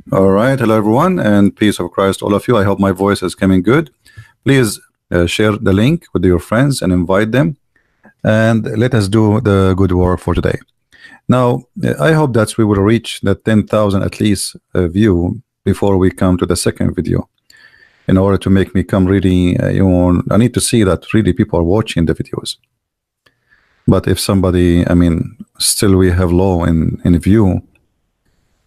All right, hello everyone, and peace of Christ, all of you. I hope my voice is coming good. Please share the link with your friends and invite them, and let us do the good work for today. Now, I hope that we will reach the 10,000 at least view before we come to the second video. In order to make me come really, I need to see that really people are watching the videos. But if somebody, still we have low in view,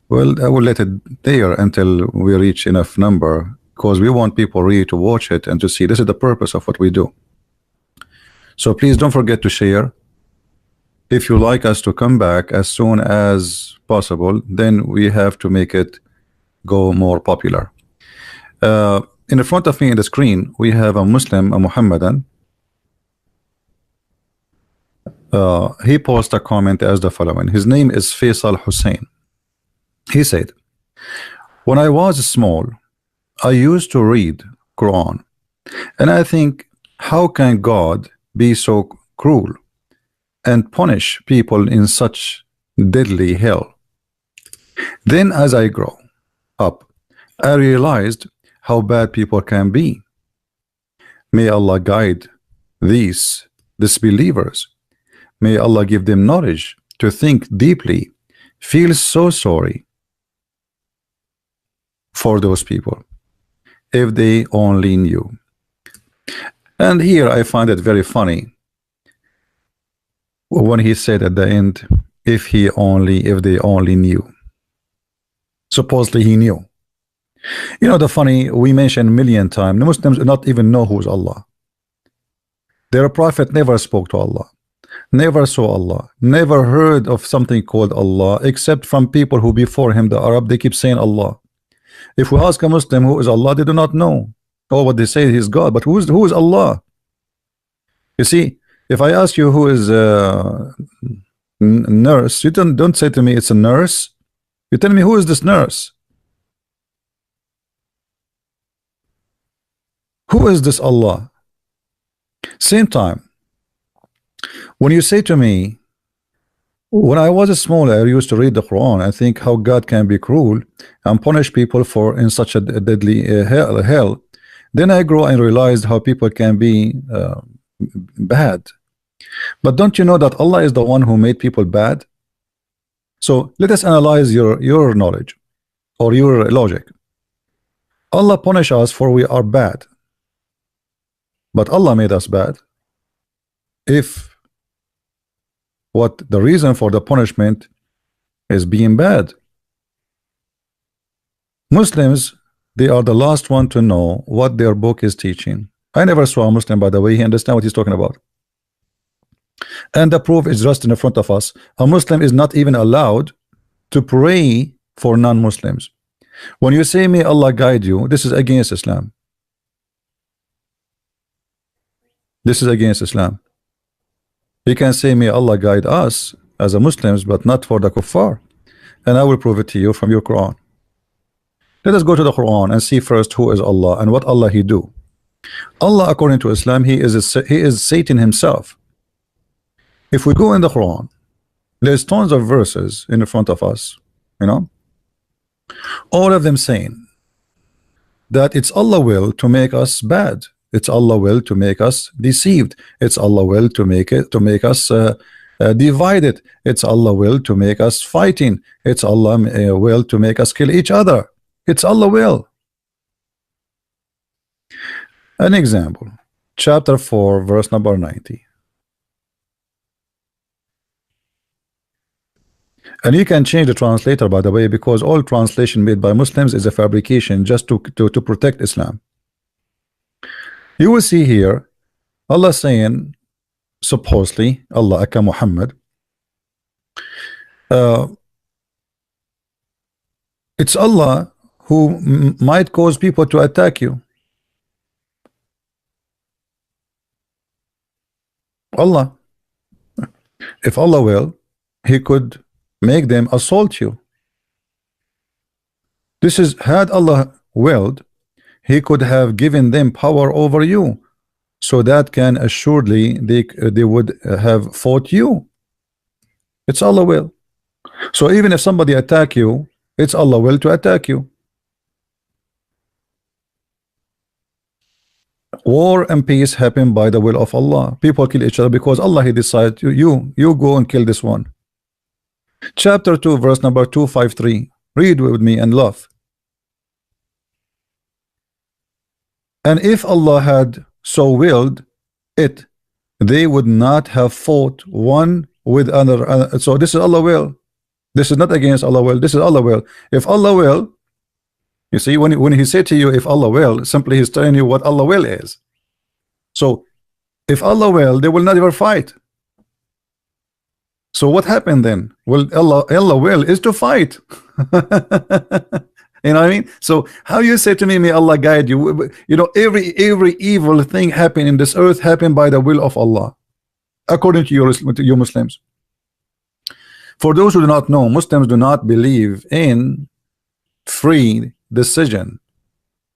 well, I will let it there until we reach enough number, because we want people really to watch it and to see this is the purpose of what we do. So please don't forget to share. If you like us to come back as soon as possible, then we have to make it go more popular. In front of me in the screen, we have a Muslim, a Muhammadan. He posted a comment as the following. His name is Faisal Hussein. He said, when I was small, I used to read Quran, and I think, how can God be so cruel and punish people in such deadly hell? Then as I grow up, I realized how bad people can be. May Allah guide these disbelievers. May Allah give them knowledge to think deeply. Feel so sorry for those people if they only knew. And here I find it very funny when he said at the end, if they only knew. Supposedly he knew. You know, the funny, we mentioned a million times, the Muslims do not even know who is Allah. Their prophet never spoke to Allah, never saw Allah, never heard of something called Allah, except from people who before him, the Arab, they keep saying Allah. If we ask a Muslim who is Allah, they do not know. Or what they say is God, but who is Allah? You see, if I ask you who is a nurse, you don't say to me it's a nurse. You tell me, who is this nurse? Who is this Allah? Same time, when you say to me, when I was small, I used to read the Quran. I think how God can be cruel and punish people for in such a deadly hell. Then I grow and realized how people can be bad. But don't you know that Allah is the one who made people bad? So let us analyze your knowledge or your logic. Allah punish us for we are bad, but Allah made us bad. If what the reason for the punishment is being bad, Muslims, they are the last one to know what their book is teaching. I never saw a Muslim, by the way, he understand what he's talking about. And the proof is just in front of us. A Muslim is not even allowed to pray for non-Muslims. When you say, may Allah guide you, this is against Islam. This is against Islam. You can say, may Allah guide us as a Muslims, but not for the kuffar. And I will prove it to you from your Quran. Let us go to the Quran and see first who is Allah and what Allah he do. Allah, according to Islam, he is Satan himself. If we go in the Quran, there's tons of verses in front of us, you know, all of them saying that it's Allah will to make us bad. It's Allah will to make us deceived. It's Allah will to make us divided. It's Allah will to make us fighting. It's Allah will to make us kill each other. It's Allah will. An example, chapter 4, verse number 90. And you can change the translator, by the way, because all translation made by Muslims is a fabrication just to protect Islam. You will see here Allah saying, supposedly, Allah aka Muhammad, it's Allah who might cause people to attack you. Allah, if Allah will, he could make them assault you. This is, had Allah willed, he could have given them power over you, so that can assuredly they would have fought you. It's Allah will. So even if somebody attack you, it's Allah will to attack you. War and peace happen by the will of Allah. People kill each other because Allah He decides you go and kill this one. Chapter 2 verse number 253. Read with me and laugh. And if Allah had so willed it, they would not have fought one with another. So this is Allah will. This is not against Allah will. This is Allah will. If Allah will, you see, when he said to you, if Allah will, simply he's telling you what Allah will is. So if Allah will, they will not ever fight. So what happened then? Well, Allah will is to fight. You know what I mean? So how you say to me, may Allah guide you? You know, every evil thing happened in this earth happened by the will of Allah, according to you Muslims. For those who do not know, Muslims do not believe in free decision,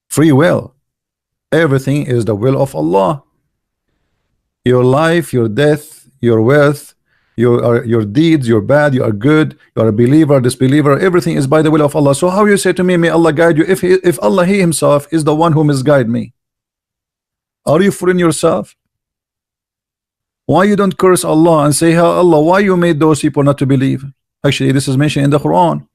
free will. Everything is the will of Allah. Your life, your death, your wealth, your deeds, you're bad, you are good, you are a believer, disbeliever, everything is by the will of Allah. So how you say to me, may Allah guide you, if Allah He Himself is the one who misguide me? Are you fooling yourself? Why you don't curse Allah and say, how Allah, why you made those people not to believe? Actually, this is mentioned in the Quran.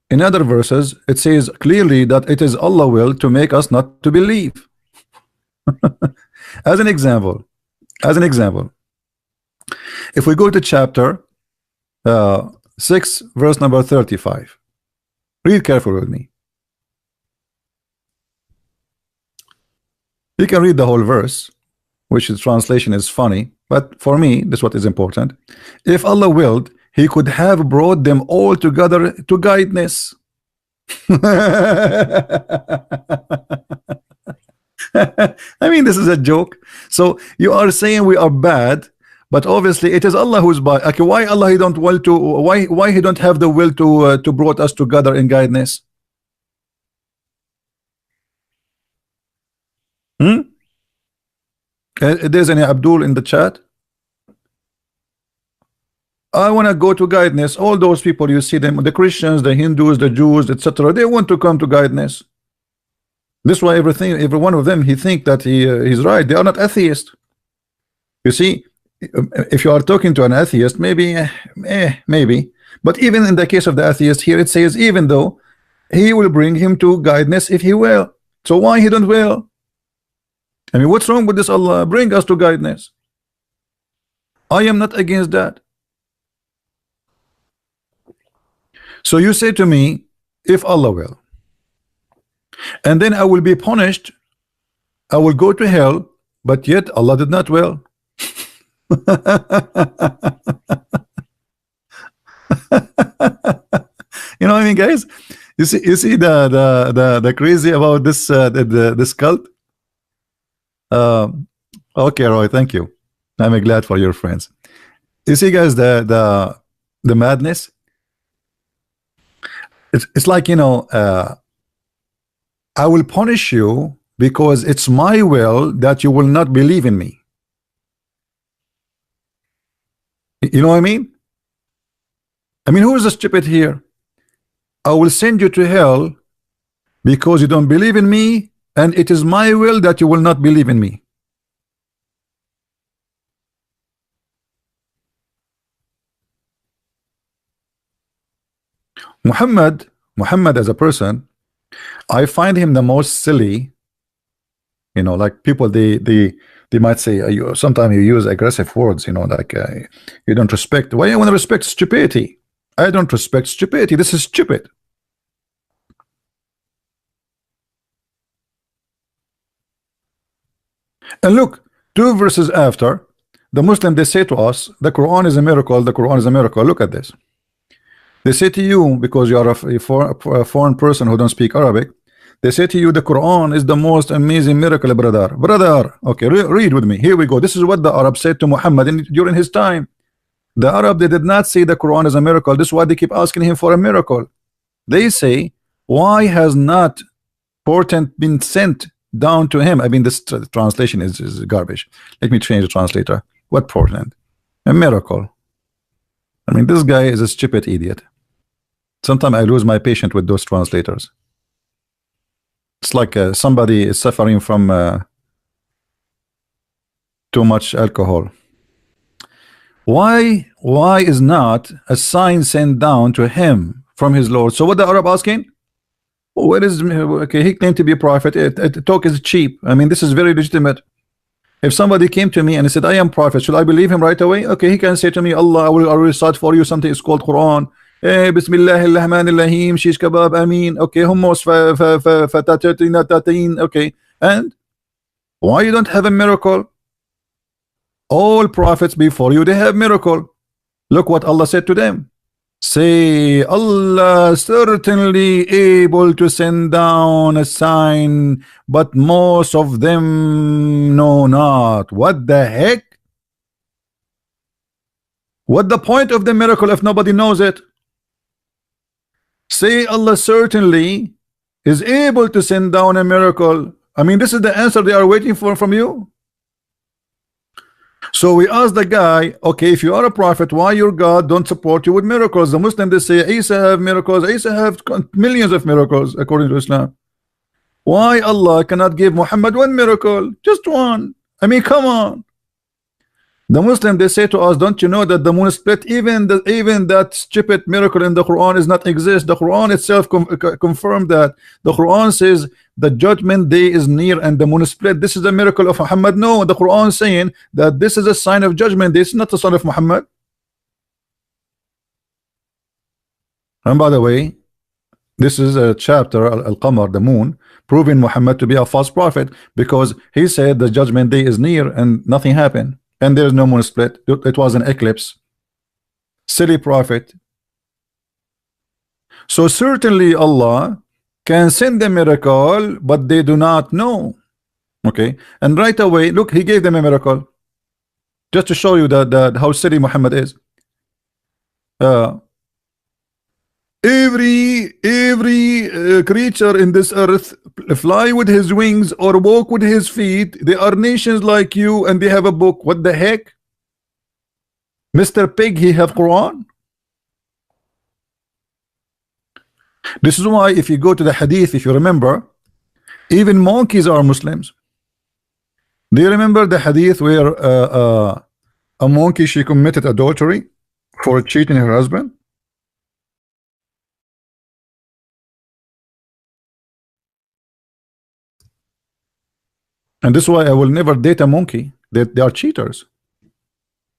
In other verses, it says clearly that it is Allah will to make us not to believe. As an example, if we go to chapter 6 verse number 35, read carefully with me. You can read the whole verse, which the translation is funny, but for me this is what is important. If Allah willed, He could have brought them all together to guidance. I mean, this is a joke. So you are saying we are bad, but obviously it is Allah who's bad. Okay, why Allah He don't will to why He don't have the will to brought us together in guidance? There's any Abdul in the chat? I want to go to guidance. All those people you see them, the Christians, the Hindus, the Jews, etc., they want to come to guidance. This is why every one of them, he think that he's right. They are not atheists. You see, if you are talking to an atheist, maybe, maybe. But even in the case of the atheist here, it says even though He will bring him to guidance if He will. So why He don't will? I mean, what's wrong with this Allah? Bring us to guidance. I am not against that. So you say to me, if Allah will, and then I will be punished, I will go to hell, but yet Allah did not will. You know what I mean, guys? You see the crazy about this this cult. Okay, Roy, thank you. I'm glad for your friends. You see, guys, the madness. It's like, you know, I will punish you because it's my will that you will not believe in me. You know what I mean? I mean, who is the stupid here? I will send you to hell because you don't believe in me, and it is my will that you will not believe in me. Muhammad as a person, I find him the most silly. You know, like people they might say sometimes you use aggressive words, you know, like you don't respect. Why you want to respect stupidity? I don't respect stupidity. This is stupid. And look, 2 verses after, the Muslim, they say to us, the Quran is a miracle, the Quran is a miracle. Look at this. They say to you, because you are a foreign person who don't speak Arabic, they say to you, the Quran is the most amazing miracle, brother. Okay, read with me. Here we go. This is what the Arab said to Muhammad during his time. The Arab, they did not say the Quran is a miracle. This is why they keep asking him for a miracle. They say, why has not portent been sent down to him? I mean, this translation is garbage. Let me change the translator. What portent? A miracle. I mean, this guy is a stupid idiot. Sometimes I lose my patience with those translators. It's like somebody is suffering from too much alcohol. Why is not a sign sent down to him from his Lord? So what the Arab asking? What is, okay, he claimed to be a prophet. Talk is cheap. I mean, this is very legitimate. If somebody came to me and he said, I am prophet, should I believe him right away? Okay, he can say to me, Allah, I will recite for you something. It's called Quran. Bismillahir Rahmanir Rahim, shish kebab, ameen. Okay, hummus, fatatin, okay. And why you don't have a miracle? All prophets before you, they have miracle. Look what Allah said to them. Say, Allah certainly able to send down a sign, but most of them know not. What the heck? What the point of the miracle if nobody knows it? Say Allah certainly is able to send down a miracle. I mean, this is the answer they are waiting for from you. So we asked the guy, okay, if you are a prophet, why your God don't support you with miracles? The Muslims, they say Isa have miracles. Isa have millions of miracles according to Islam. Why Allah cannot give Muhammad one miracle? Just one. I mean, come on. The Muslim, they say to us, don't you know that the moon split, even that stupid miracle in the Quran is not exist. The Quran itself confirmed that. The Quran says the judgment day is near and the moon split. This is a miracle of Muhammad. No, the Quran saying that this is a sign of judgment. This is not the son of Muhammad. And by the way, this is a chapter, Al-Qamar, the moon, proving Muhammad to be a false prophet, because he said the judgment day is near and nothing happened. And there is no moon split. It was an eclipse. Silly prophet. So certainly Allah can send a miracle, but they do not know. Okay, and right away, look, he gave them a miracle, just to show you that how silly Muhammad is. Every creature in this earth fly with his wings or walk with his feet. They are nations like you, and they have a book. What the heck? Mr. Pig, he have Quran. This is why if you go to the hadith, if you remember, even monkeys are Muslims. Do you remember the hadith where a monkey, she committed adultery for cheating her husband? And this is why I will never date a monkey. They are cheaters.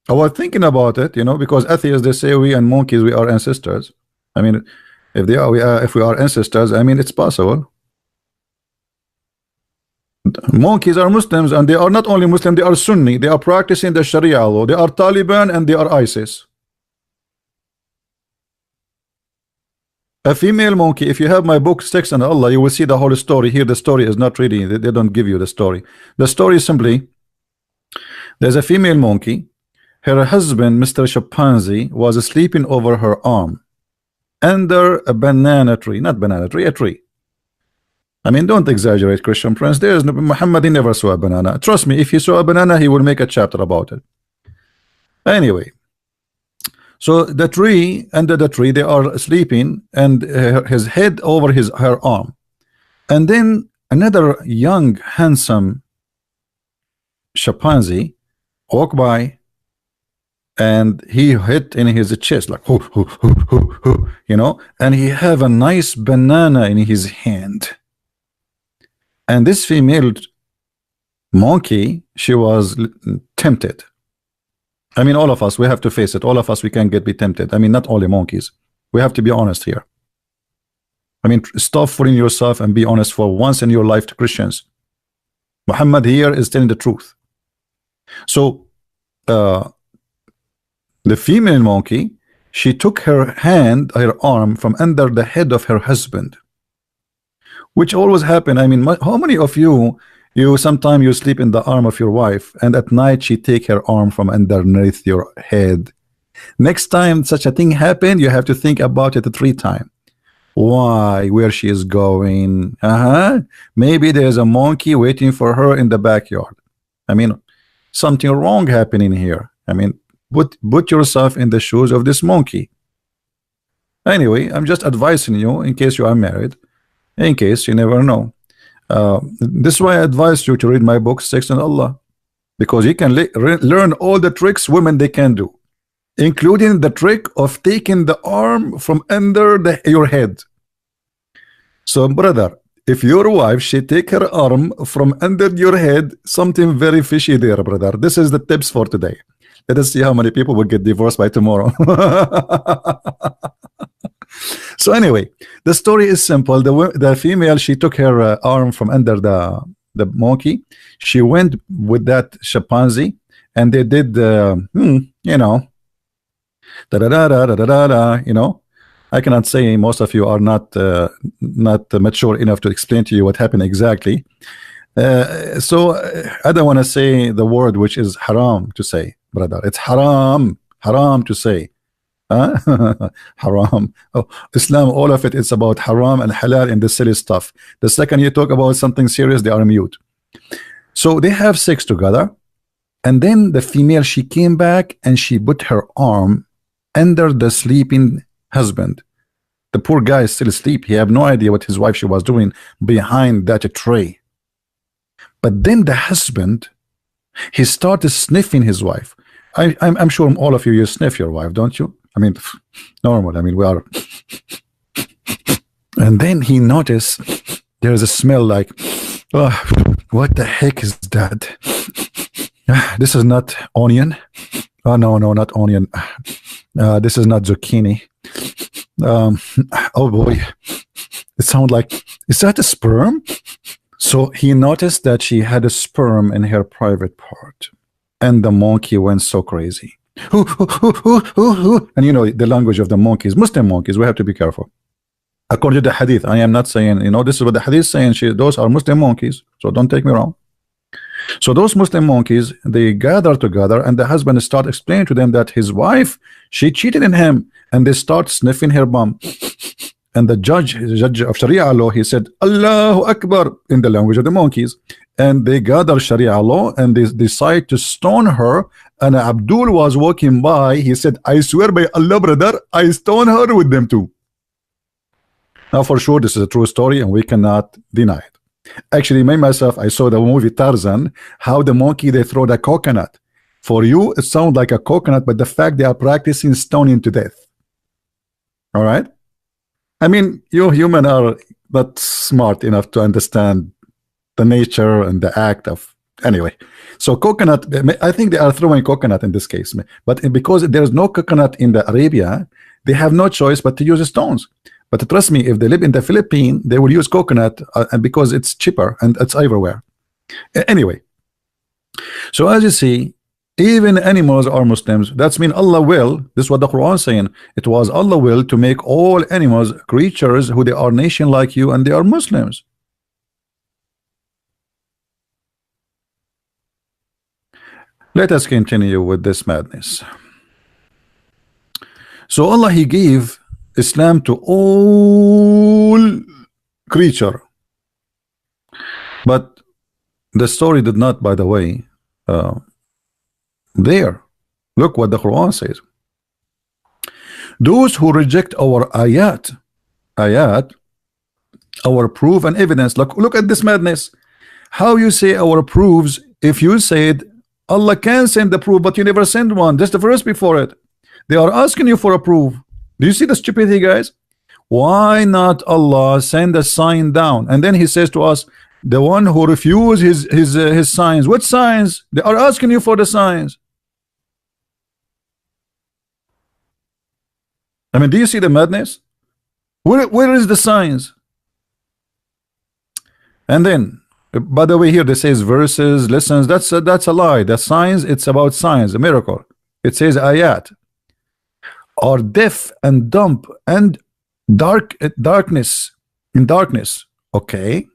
I was thinking about it, you know, because atheists, they say we and monkeys, we are ancestors. I mean, if they are, if we are ancestors, I mean, it's possible. Monkeys are Muslims, and they are not only Muslim, they are Sunni. They are practicing the Sharia law. They are Taliban and they are ISIS. A female monkey, if you have my book Sex and Allah, you will see the whole story. Here the story is not reading. They don't give you the story. The story is simply, there's a female monkey. Her husband, Mr. Chimpanzee, was sleeping over her arm under a banana tree. Not banana tree, a tree. I mean, don't exaggerate, Christian Prince. There is no, Muhammad, he never saw a banana. Trust me, if he saw a banana, he will make a chapter about it. Anyway, so the tree, under the tree, they are sleeping, and his head over her arm. And then another young, handsome chimpanzee walked by, and he hit in his chest like, hoo, hoo, hoo, hoo, hoo, you know, and he have a nice banana in his hand. And this female monkey, she was tempted. I mean, all of us, we have to face it. All of us, we can be tempted. I mean, not only monkeys. We have to be honest here. I mean, stop fooling yourself and be honest for once in your life to Christians. Muhammad here is telling the truth. So, the female monkey, she took her hand, her arm from under the head of her husband, which always happen. I mean, how many of you sometimes you sleep in the arm of your wife, and at night she take her arm from underneath your head? Next time such a thing happen, you have to think about it 3 times. Why? Where she is going? Maybe there's a monkey waiting for her in the backyard. I mean, something wrong happening here. I mean, put yourself in the shoes of this monkey. Anyway, I'm just advising you in case you are married, in case you never know. This is why I advise you to read my book, Sex and Allah, because you can learn all the tricks women they can do, including the trick of taking the arm from under your head. So, brother, if your wife she take her arm from under your head, something very fishy there, brother. This is the tips for today. Let us see how many people will get divorced by tomorrow. So anyway, the story is simple. The female, she took her arm from under the monkey. She went with that chimpanzee, and they did, you know, da da da da da da da. You know, I cannot say, most of you are not mature enough to explain to you what happened exactly. So I don't want to say the word which is haram to say, brother. It's haram to say. Haram. Oh, Islam, all of it is about haram and halal and the silly stuff. The second you talk about something serious, they are mute. So they have sex together, and then the female, she came back and she put her arm under the sleeping husband. The poor guy is still asleep. He had no idea what his wife she was doing behind that tray. But then the husband, he started sniffing his wife. I'm sure all of you sniff your wife, don't you? I mean, normal. I mean, we are. And then he noticed there's a smell like, oh, what the heck is that? This is not onion. Oh, no, not onion. This is not zucchini. Oh boy, it sounds like, is that a sperm? So he noticed that she had a sperm in her private part, and the monkey went so crazy. And you know the language of the monkeys, Muslim monkeys, we have to be careful. According to the hadith, I am not saying, you know, this is what the hadith is saying, those are Muslim monkeys, so don't take me wrong. So those Muslim monkeys, they gather together, and the husband start explaining to them that his wife, she cheated on him, and they start sniffing her bum. And the judge of Sharia law, he said, Allahu Akbar, in the language of the monkeys. And they gather Sharia law, and they decide to stone her. And Abdul was walking by. He said, I swear by Allah, brother, I stone her with them too. Now, for sure, this is a true story, and we cannot deny it. Actually, myself, I saw the movie Tarzan, how the monkey, they throw the coconut. For you, it sounds like a coconut, but the fact they are practicing stoning to death. All right? I mean, you human are not smart enough to understand the nature and the act of, anyway. So coconut, I think they are throwing coconut in this case, but because there is no coconut in the Arabia, they have no choice but to use stones. But trust me, if they live in the Philippines, they will use coconut, and because it's cheaper and it's everywhere. Anyway, so as you see, even animals are Muslims. That's mean Allah will. This is what the Quran is saying. It was Allah will to make all animals creatures who they are nation like you, and they are Muslims. Let us continue with this madness. So Allah, He gave Islam to all creature, but the story did not, by the way, there. Look what the Quran says. Those who reject our ayat, our proof and evidence. Look at this madness. How you say our proofs if you said Allah can send the proof, but you never send one? Just the verse before it. They are asking you for a proof. Do you see the stupidity, guys? Why not Allah send a sign down? And then He says to us, the one who refuses his signs. What signs? They are asking you for the signs. I mean, do you see the madness? Where is the signs? And then, by the way, here they says verses, lessons. That's a lie. The signs, it's about signs, a miracle. It says ayat are deaf and dumb and darkness in darkness. Okay.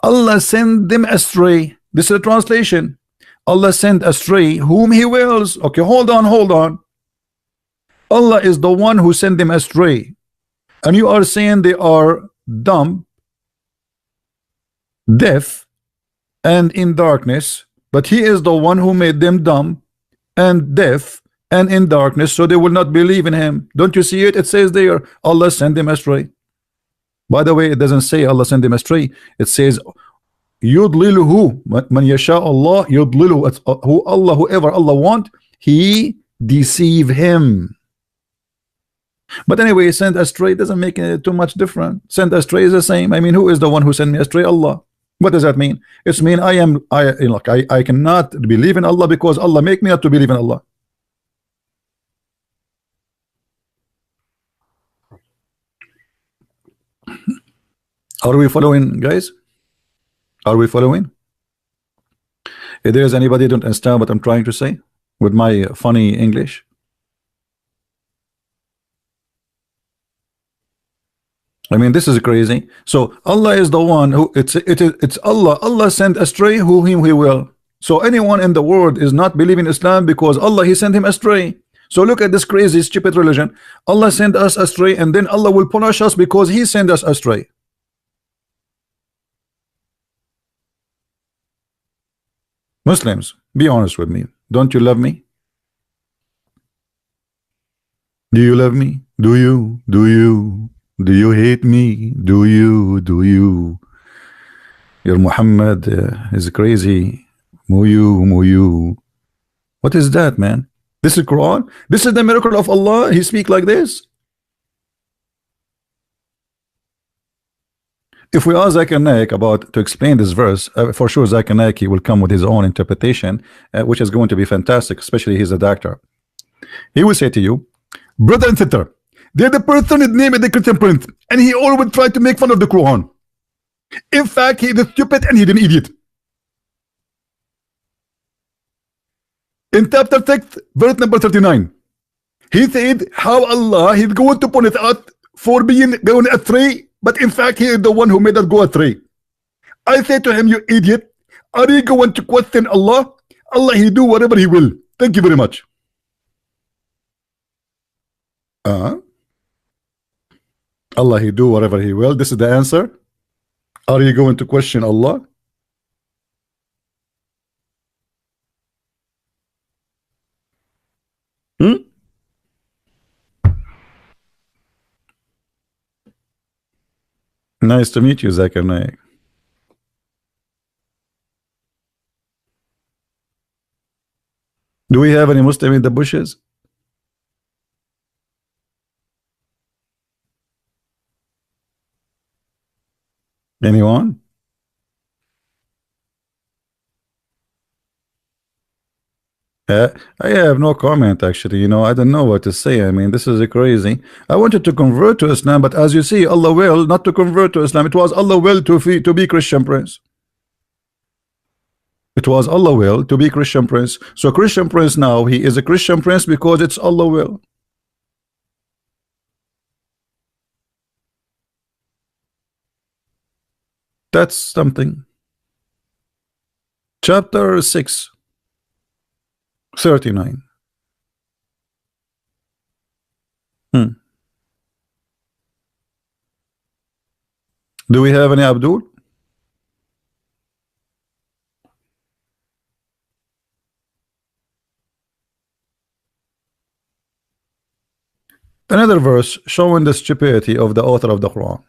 Allah send them astray. This is a translation. Allah send astray whom He wills. Okay, hold on. Allah is the one who sent them astray, and you are saying they are dumb, deaf, and in darkness, but He is the one who made them dumb and deaf and in darkness, so they will not believe in him. Don't you see it? It says there, Allah sent them astray. By the way, it doesn't say Allah sent them astray. It says yudliluhu man yasha Allah yudliluhu. Who Allah, whoever Allah want, he deceive him. But anyway, sent astray doesn't make it too much different. Sent astray is the same. I mean, who is the one who sent me astray? Allah. What does that mean? It's mean I cannot believe in Allah because Allah make me not to believe in Allah. Are we following, guys? Are we following? If there is anybody don't understand what I'm trying to say with my funny English, I mean, this is crazy. So Allah is the one who it's Allah. Allah sent astray whom he will. So anyone in the world is not believing Islam because Allah, he sent him astray. So look at this crazy stupid religion. Allah sent us astray, and then Allah will punish us because he sent us astray. Muslims, be honest with me. Don't you love me? Do you love me? Do you? Do you? Do you hate me? Do you? Do you? Your Muhammad is crazy. Muyu, muyu. What is that, man? This is Quran? This is the miracle of Allah? He speak like this? If we ask Zakir Naik about to explain this verse, for sure Zakir Naik will come with his own interpretation, which is going to be fantastic, especially he's a doctor. He will say to you, brother and sister, they're the person is named the Christian Prince, and he always tried to make fun of the Quran. In fact, he is stupid and he's an idiot. In chapter 6, verse number 39, he said how Allah is going to punish us for being going astray. But in fact, he is the one who made us go astray. I say to him, you idiot, are you going to question Allah? Allah, he do whatever he will. Thank you very much. Allah, he do whatever he will. This is the answer. Are you going to question Allah? Nice to meet you, Zakir Naik. Do we have any Muslim in the bushes? Anyone? I have no comment actually. You know, I don't know what to say. I mean, this is crazy. I wanted to convert to Islam, but as you see, Allah will not to convert to Islam. It was Allah will to be Christian Prince. It was Allah will to be Christian Prince. So Christian Prince now, he is a Christian Prince because it's Allah will. That's something. Chapter 6, 39. Do we have any Abdul? Another verse showing the stupidity of the author of the Quran.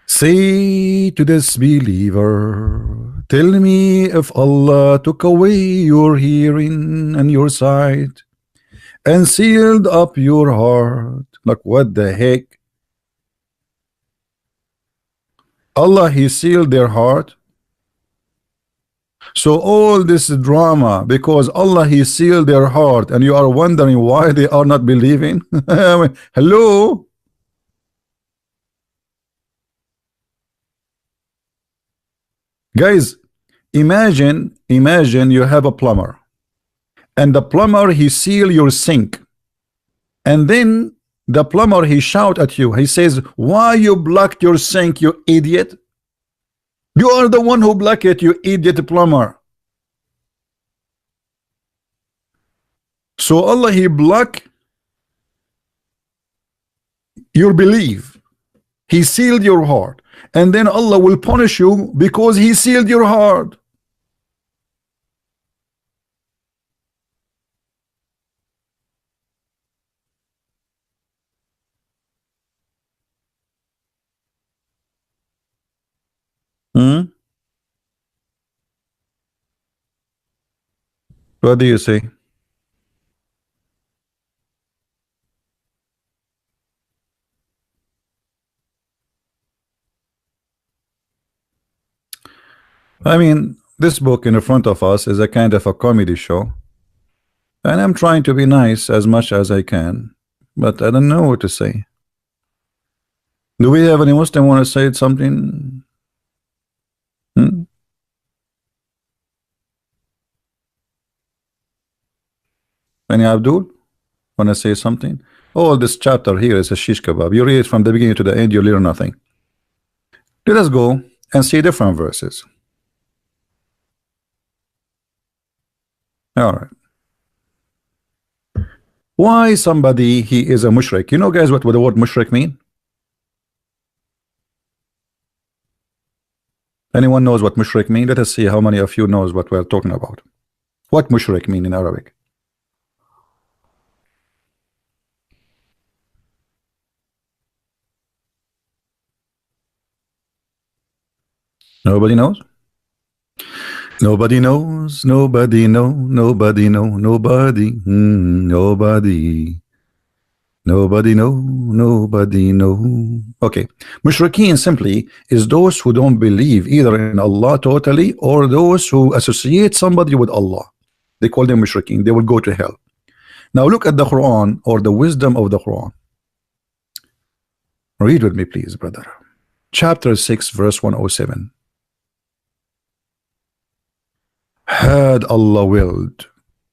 Say to this believer, tell me if Allah took away your hearing and your sight and sealed up your heart. Like, what the heck? Allah, he sealed their heart. So all this drama because Allah, he sealed their heart, and you are wondering why they are not believing. Hello. Guys, imagine you have a plumber, and the plumber, he seal your sink, and then the plumber, he shout at you. He says, why you blocked your sink, you idiot? You are the one who blocked it, you idiot plumber. So Allah, he block your belief. He sealed your heart, and then Allah will punish you because he sealed your heart. What do you say? I mean, this book in front of us is a kind of a comedy show, and I'm trying to be nice as much as I can, but I don't know what to say. Do we have any Muslim want to say something? Hmm? Any Abdul want to say something? All this chapter here is a shish kebab. You read it from the beginning to the end, you learn nothing. Let us go and see different verses. All right. Why somebody he is a mushrik? You know, guys, what the word mushrik mean? Anyone knows what mushrik mean? Let us see how many of you knows what we're talking about. What mushrik mean in Arabic? Nobody knows? Nobody knows, nobody know, nobody know, nobody, nobody. Nobody know, nobody know. Okay, mushrikeen simply is those who don't believe either in Allah totally or those who associate somebody with Allah. They call them mushrikeen. They will go to hell. Now look at the Quran or the wisdom of the Quran. Read with me, please, brother. Chapter 6, verse 107. Had Allah willed,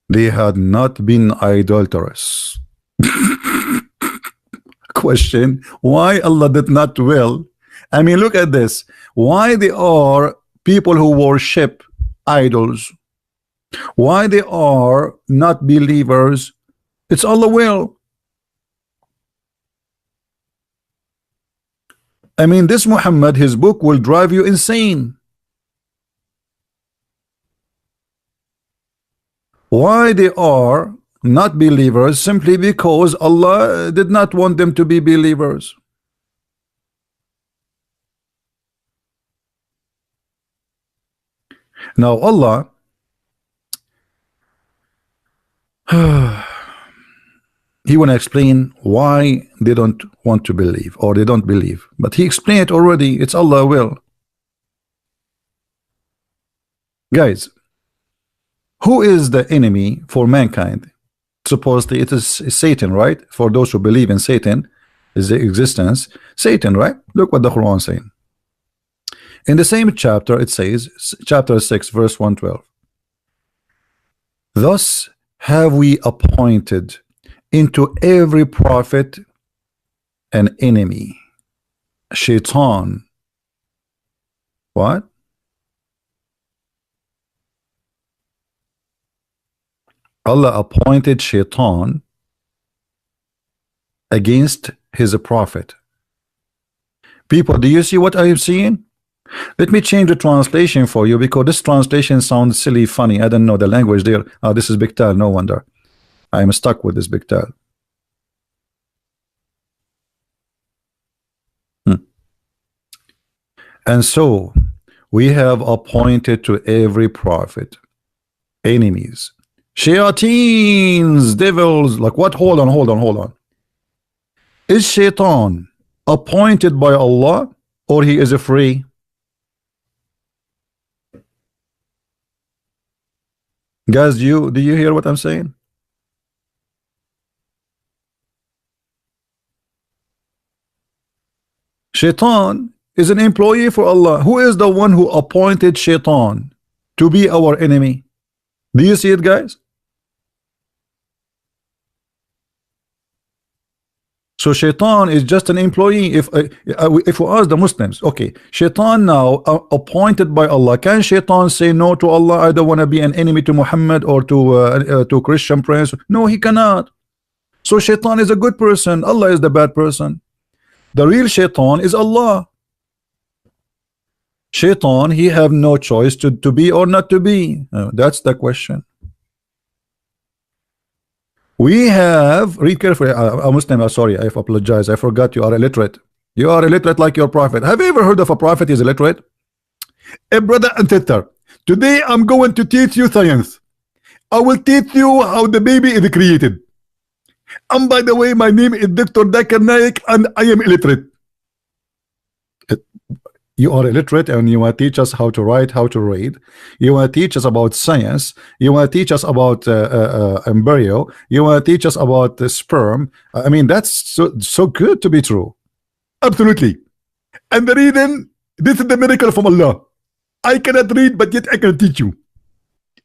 they had not been idolatrous. Question, why Allah did not will? I mean, look at this. Why they are people who worship idols? Why they are not believers? It's Allah will. I mean, this Muhammad, his book will drive you insane. Why they are not believers? Simply because Allah did not want them to be believers. Now Allah he want to explain why they don't want to believe or they don't believe, but he explained it already. It's Allah will. Guys, who is the enemy for mankind? Supposedly it is Satan, right? For those who believe in Satan is the existence, Satan, right? Look what the Quran is saying. In the same chapter it says, chapter 6 verse 112, thus have we appointed into every prophet an enemy, Shaitan. What? Allah appointed Shaitan against his prophet. People, do you see what I am seeing? Let me change the translation for you because this translation sounds silly, funny. I don't know the language there. This is Biktal, no wonder. I am stuck with this Biktal. And so we have appointed to every prophet enemies, shayateens, devils. Like what? Hold on. Is Shaitan appointed by Allah or he is free? Guys, do you hear what I'm saying? Shaitan is an employee for Allah. Who is the one who appointed Shaitan to be our enemy? Do you see it, guys? So Shaitan is just an employee. If we ask the Muslims, okay, Shaitan now appointed by Allah, can Shaitan say no to Allah? I don't want to be an enemy to Muhammad or to Christian prince. No, he cannot. So Shaitan is a good person. Allah is the bad person. The real Shaitan is Allah. Shaitan, he have no choice to be or not to be. That's the question. We have, read carefully, Muslim, sorry, I apologize, I forgot you are illiterate. You are illiterate like your prophet. Have you ever heard of a prophet is illiterate? Brother and sister, today I'm going to teach you science. I will teach you how the baby is created. And by the way, my name is Dr. Dakar Naik, and I am illiterate. You are illiterate and you want to teach us how to write, how to read. You want to teach us about science. You want to teach us about embryo. You want to teach us about the sperm. I mean, that's so good to be true. Absolutely. And the reason, this is the miracle from Allah. I cannot read, but yet I can teach you.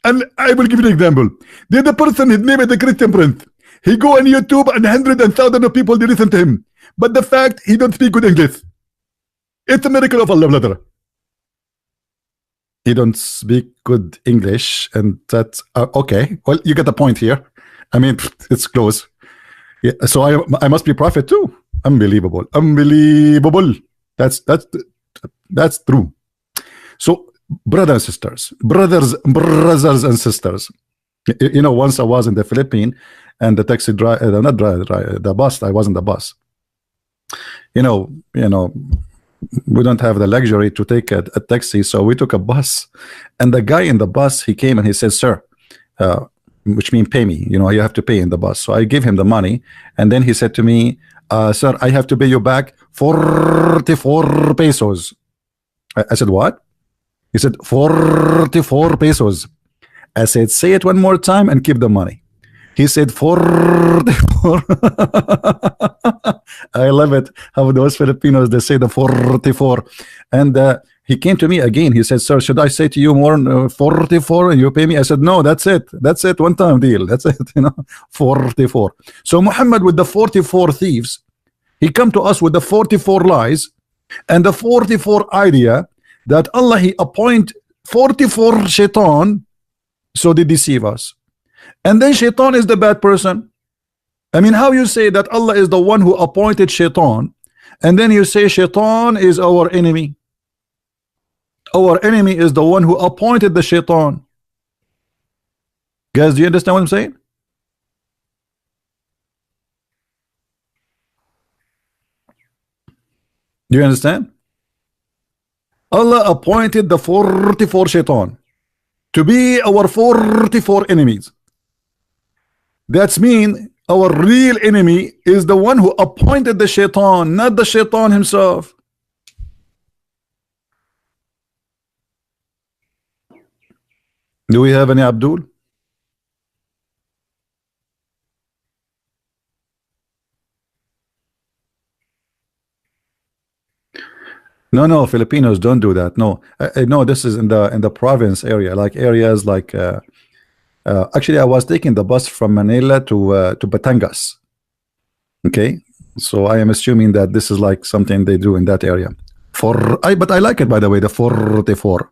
And I will give you an example. There's a person, his name is the Christian Prince. He go on YouTube and hundreds and thousands of people, they listen to him. But the fact, he don't speak good English. It's a miracle of Allah, brother. You don't speak good English, and that's okay. Well, you get the point here. I mean, it's close. Yeah, so I must be prophet too. Unbelievable, unbelievable. That's true. So, brothers and sisters, brothers and sisters. You know, once I was in the Philippines, and the taxi driver, not driver, the bus. I was in the bus. You know. We don't have the luxury to take a taxi, so we took a bus, and the guy in the bus, he came and he said, sir, which means pay me, you know, you have to pay in the bus. So I gave him the money, and then he said to me, sir, I have to pay you back 44 pesos. I said, what? He said 44 pesos. I said, say it one more time and keep the money. He said 44. I love it how those Filipinos, they say the 44. And he came to me again. He said, sir, should I say to you more 44 and you pay me? I said, no, that's it. That's it. One time deal. That's it. 44. So Muhammad with the 44 thieves, he come to us with the 44 lies and the 44 idea that Allah, he appoint 44 shaitan so they deceive us. And then shaitan is the bad person. I mean, how you say that Allah is the one who appointed shaitan, and then you say shaitan is our enemy? Our enemy is the one who appointed the shaitan. Guys, do you understand what I'm saying? Do you understand? Allah appointed the 44 shaitan to be our 44 enemies. That's mean our real enemy is the one who appointed the shaitan, not the shaitan himself. Do we have any Abdul? No, Filipinos don't do that. No, no, this is in the province area, like areas like actually, I was taking the bus from Manila to Batangas. Okay, so I am assuming that this is like something they do in that area. But I like it, by the way, the 44.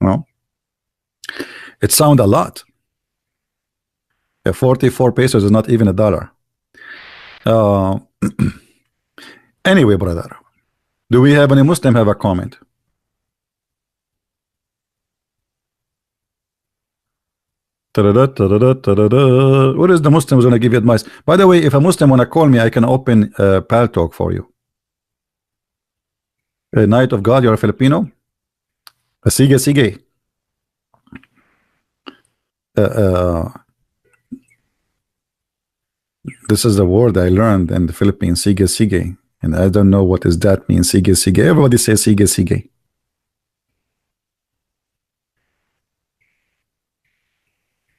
No, it sounds a lot. 44 pesos is not even $1. Anyway, brother, do we have any Muslim have a comment? What is the Muslim going to give you advice? By the way, if a Muslim want to call me, I can open Pal Talk for you. Knight of God, you're a Filipino? Sige, sige. This is the word I learned in the Philippines, sige, sige. And I don't know what does that mean, sige, sige. Everybody says sige, sige.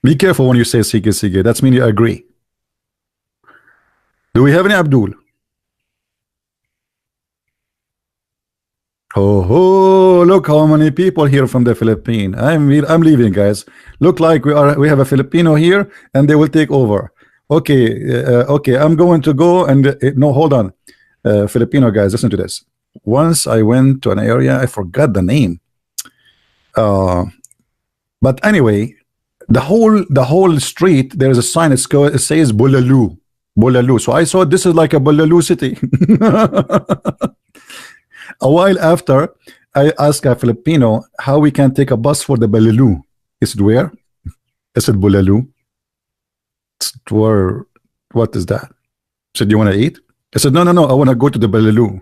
Be careful when you say sige, sige. That's mean you agree. Do we have any Abdul? Oh, look how many people here from the Philippines. I'm leaving, guys. Look like we have a Filipino here, and they will take over. Okay, okay. I'm going to go and no, hold on, Filipino guys, listen to this. Once I went to an area, I forgot the name. But anyway. The whole street, there is a sign. It says Bulalu, Bulalu. So I saw this is like a Bulalu city. A while after, I asked a Filipino how we can take a bus for the Bulalu. Is it where? I said Bulalu. It's where? What is that? I said, you want to eat? I said, no, I want to go to the Bulalu.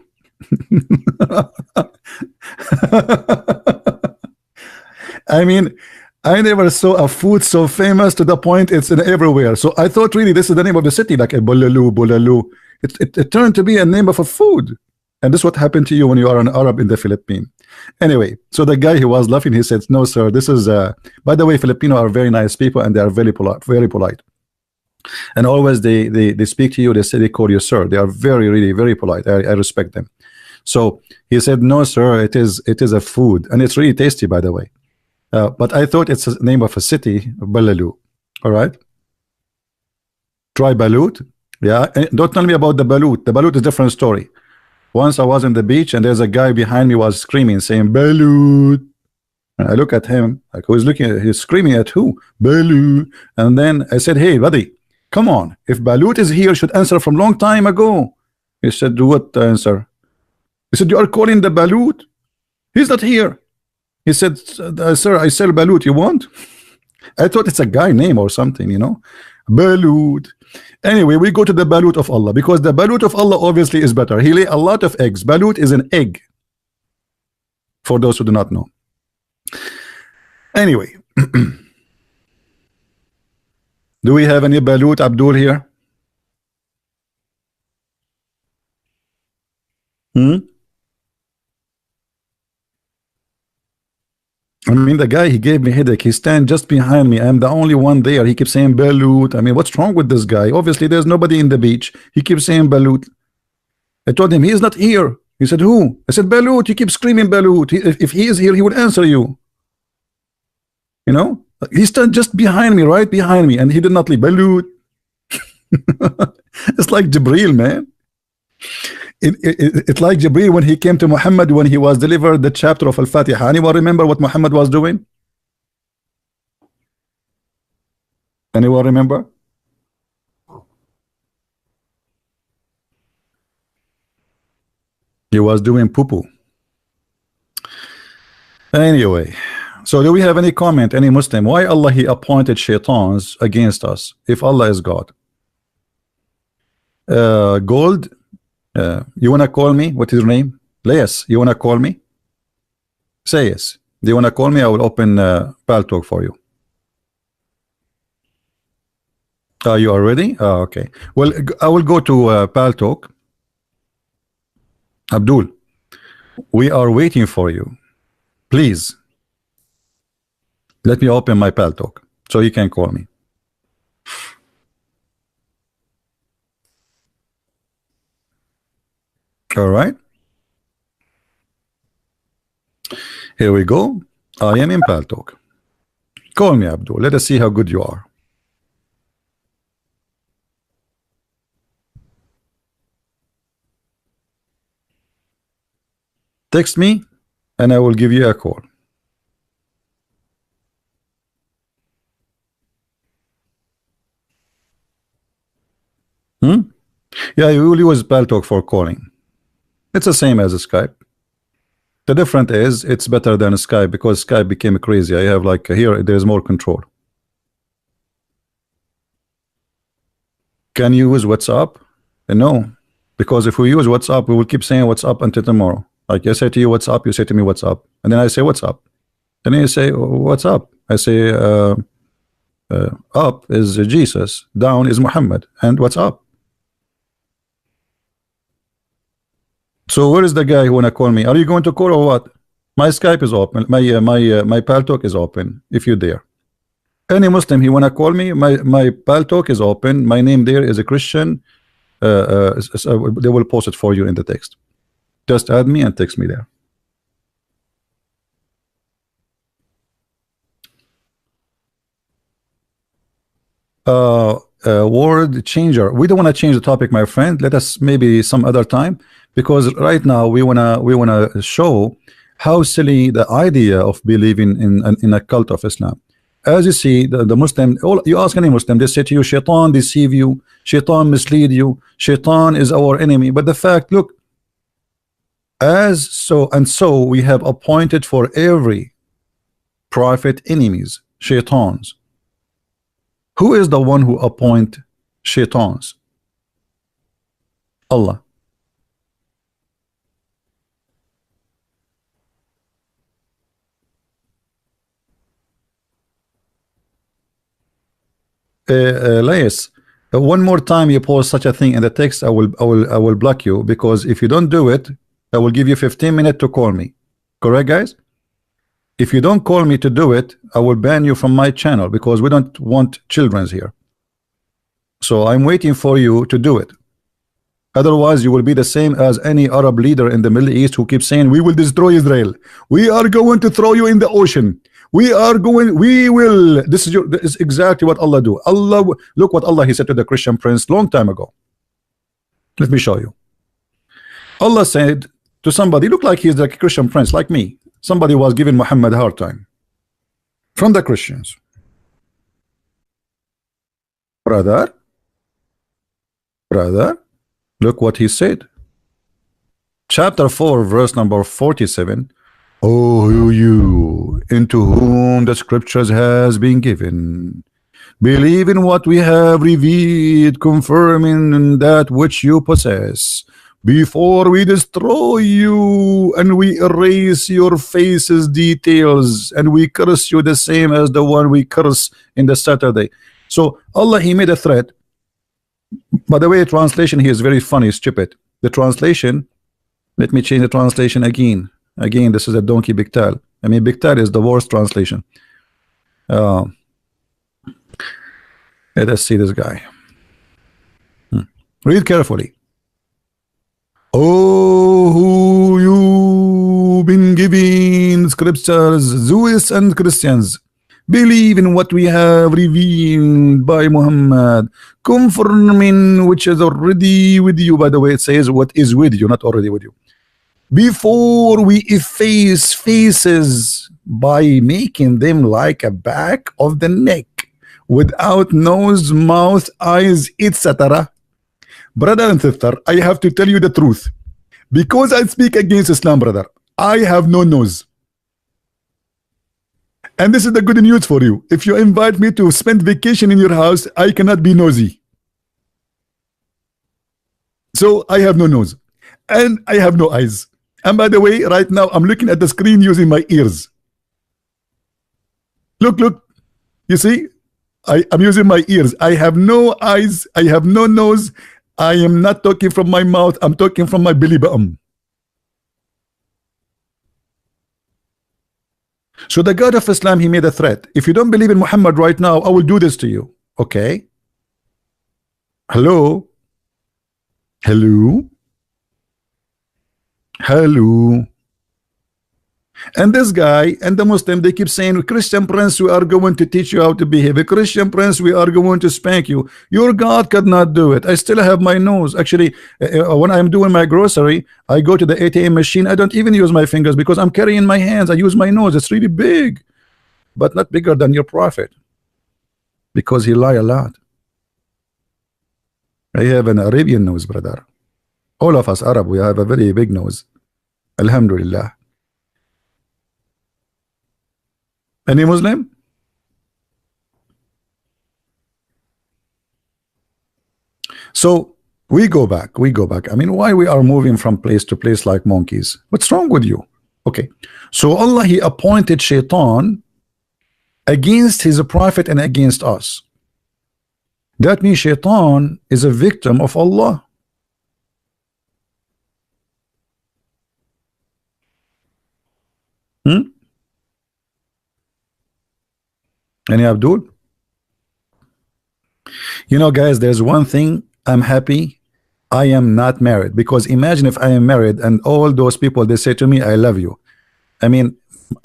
I mean, I never saw a food so famous to the point it's in everywhere. So I thought really this is the name of the city, like a Bulalu, Bulalu. It turned to be a name of a food. And this is what happened to you when you are an Arab in the Philippines. Anyway, so the guy, he was laughing. He said, "No, sir, this is by the way, Filipino are very nice people and they are very polite, very polite. And always they speak to you, they say they call you sir. They are very, really, very polite. I respect them." So he said, "No, sir, it is a food, and it's really tasty, by the way. But I thought it's the name of a city, Balalu. All right, try Balut. Yeah, and don't tell me about the Balut. The Balut is a different story. Once I was in the beach, and there's a guy behind me was screaming, saying Balut. And I look at him, like, who's looking at, he's screaming at who? Balut. And then I said, "Hey, buddy, come on. If Balut is here, should answer from long time ago." He said, "What answer?" He said, "You are calling the Balut? He's not here." He said, "Sir, I sell Balut. You want?" I thought it's a guy name or something, you know. Balut. Anyway, we go to the Balut of Allah, because the Balut of Allah obviously is better. He lay a lot of eggs. Balut is an egg, for those who do not know. Anyway, do we have any Balut Abdul here? I mean, the guy, he gave me headache. He stand just behind me. I'm the only one there. He keeps saying Balut. I mean, what's wrong with this guy? Obviously, there's nobody in the beach. He keeps saying Balut. I told him, he is not here. He said, "Who?" I said, "Balut." You keep screaming Balut. If he is here, he would answer you. You know? He stood just behind me, right behind me, and he did not leave. Balut. It's like Jibril, man. It's like Jibril when he came to Muhammad when he was delivered the chapter of Al-Fatiha. Anyone remember what Muhammad was doing? Anyone remember? He was doing poo-poo. Anyway, so do we have any comment, any Muslim? Why Allah he appointed shaitans against us if Allah is God? Gold, you wanna call me? What is your name? Yes, you wanna call me? Say yes. Do you wanna call me? I will open Pal Talk for you. Are you already? Okay. Well, I will go to Pal Talk. Abdul, we are waiting for you. Please, let me open my Pal Talk so you can call me. All right. Here we go. I am in Pal Talk. Call me, Abdul. Let us see how good you are. Text me and I will give you a call. Yeah, you will use Pal Talk for calling. It's the same as Skype. The difference is it's better than Skype because Skype became crazy. I have like here there's more control. Can you use WhatsApp? No, because if we use WhatsApp, we will keep saying WhatsApp until tomorrow. Like I say to you WhatsApp, you say to me WhatsApp, and then I say WhatsApp, and then you say what's up. I say up is Jesus, down is Muhammad, and what's up? So where is the guy who wanna call me? Are you going to call or what? My Skype is open. My Pal Talk is open. If you dare, any Muslim he wanna call me, my Pal Talk is open. My name there is a Christian. They will post it for you in the text. Just add me and text me there. Word changer. We don't want to change the topic, my friend. Let us maybe some other time, because right now we wanna show how silly the idea of believing in a cult of Islam. As you see, the Muslim, you ask any Muslim, they say to you, Shaitan deceive you, Shaitan mislead you, Shaitan is our enemy. But the fact, look, as so and so we have appointed for every prophet enemies, Shaitans. Who is the one who appoint shaitans? Allah. Lais, one more time you post such a thing in the text, I will block you, because if you don't do it, I will give you 15 minutes to call me. Correct, guys? If you don't call me to do it, I will ban you from my channel, because we don't want children's here. So I'm waiting for you to do it. Otherwise, you will be the same as any Arab leader in the Middle East who keeps saying, we will destroy Israel. We are going to throw you in the ocean. We will. This is exactly what Allah do. Look what Allah, he said to the Christian prince long time ago. Let me show you. Allah said to somebody, look like he's like a Christian prince, like me. Somebody was giving Muhammad a hard time from the Christians. Brother, look what he said. Chapter 4, verse number 47. Oh, you into whom the scriptures has been given, believe in what we have revealed, confirming that which you possess, before we destroy you and we erase your faces details, and we curse you the same as the one we curse in the Saturday. So Allah, he made a threat. By the way, translation here is very funny, stupid. The translation, let me change the translation again. Again, this is a donkey Biktal. I mean, Biktal is the worst translation. Let us see this guy. Read carefully. Oh, who you been giving scriptures, Jews and Christians, believe in what we have revealed by Muhammad, confirming which is already with you. By the way, it says what is with you, not already with you. Before we efface faces by making them like a back of the neck, without nose, mouth, eyes, etc. Brother and sister, I have to tell you the truth. Because I speak against Islam, brother, I have no nose. And this is the good news for you. If you invite me to spend vacation in your house, I cannot be nosy. So I have no nose. And I have no eyes. And by the way, right now, I'm looking at the screen using my ears. Look. You see? I'm using my ears. I have no eyes. I have no nose. I am not talking from my mouth. I'm talking from my belly button. So the God of Islam, he made a threat. If you don't believe in Muhammad right now, I will do this to you. Okay? Hello? And this guy and the Muslim, they keep saying, Christian prince, we are going to teach you how to behave. A Christian prince, we are going to spank you. Your God could not do it. I still have my nose. Actually, when I'm doing my grocery, I go to the ATM machine. I don't even use my fingers because I'm carrying my hands. I use my nose. It's really big, but not bigger than your prophet, because he lie a lot. I have an Arabian nose, brother. All of us Arab, we have a very big nose. Alhamdulillah. Any Muslim? So we go back. I mean, why we are moving from place to place like monkeys? What's wrong with you? Okay. So Allah, he appointed Shaitan against his prophet and against us. That means Shaitan is a victim of Allah. Any Abdul? You know, guys, there's one thing I'm happy I am not married, because imagine if I am married and all those people, they say to me, I love you. I mean,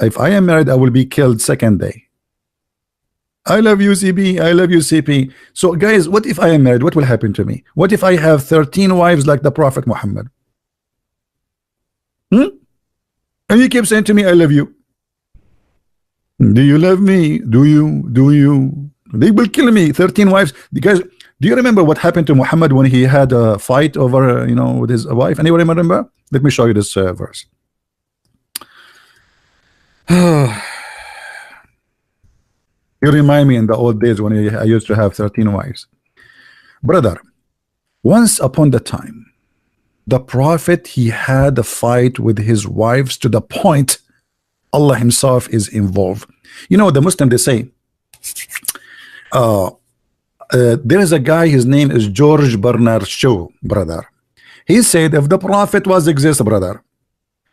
if I am married, I will be killed second day. I love you, CP. I love you, CP. So guys, what if I am married? What will happen to me? What if I have 13 wives like the Prophet Muhammad? And you keep saying to me, I love you. Do you love me? Do you? They will kill me. 13 wives. Guys, do you remember what happened to Muhammad when he had a fight over, with his wife? Anyone remember? Let me show you this verse. You remind me in the old days when I used to have 13 wives. Brother, once upon the time, the Prophet, he had a fight with his wives to the point Allah himself is involved. The Muslim, they say, There is a guy, his name is George Bernard Shaw, brother. He said if the prophet was exist, brother,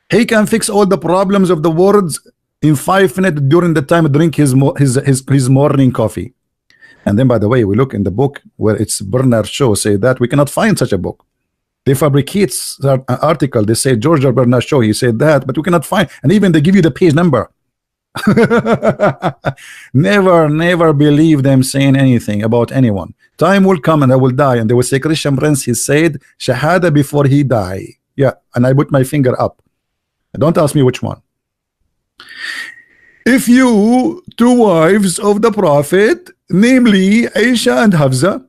he can fix all the problems of the world in 5 minutes during the time drink his morning coffee. And then, by the way, we look in the book where it's Bernard Shaw say that we cannot find such a book. They fabricate an article. They say George Bernard Shaw, he said that, but we cannot find. And even they give you the page number. Never believe them saying anything about anyone. Time will come and I will die, and they will say Christian Prince, he said Shahada before he die. Yeah, and I put my finger up. Don't ask me which one. If you two wives of the prophet, namely Aisha and Hafsa,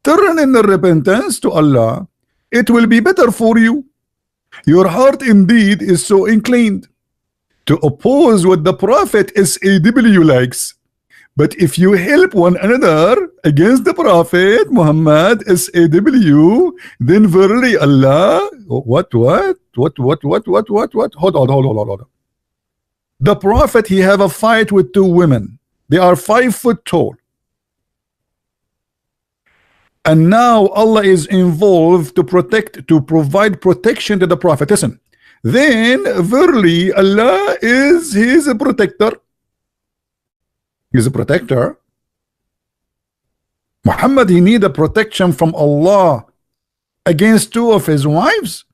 turn in the repentance to Allah, it will be better for you. Your heart indeed is so inclined to oppose what the prophet SAW likes. But if you help one another against the prophet Muhammad SAW, then verily Allah, what? Hold on. The prophet, he have a fight with two women. They are 5 foot tall. And now Allah is involved to provide protection to the prophet. Listen, then verily Allah is his protector. He's a protector. Muhammad, he need a protection from Allah against two of his wives.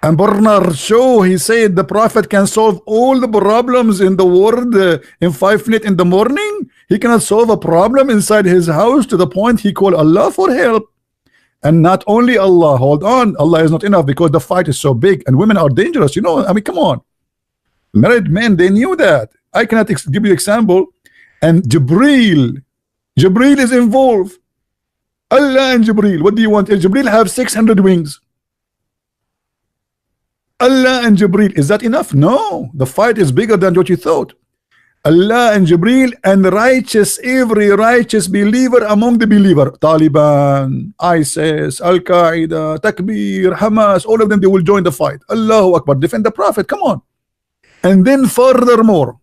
And Bernard Shaw, he said the prophet can solve all the problems in the world in 5 minutes in the morning. He cannot solve a problem inside his house to the point he called Allah for help. And not only Allah, hold on, Allah is not enough because the fight is so big and women are dangerous. You know, I mean, come on. Married men, they knew that. I cannot give you example. And Jibreel is involved. Allah and Jibreel, what do you want? Jibreel have 600 wings. Allah and Jibreel, is that enough? No, the fight is bigger than what you thought. Allah and Jibreel and every righteous believer among the believer, Taliban, ISIS, Al-Qaeda, Takbir, Hamas, all of them, they will join the fight. Allahu Akbar, defend the prophet, come on. And then furthermore,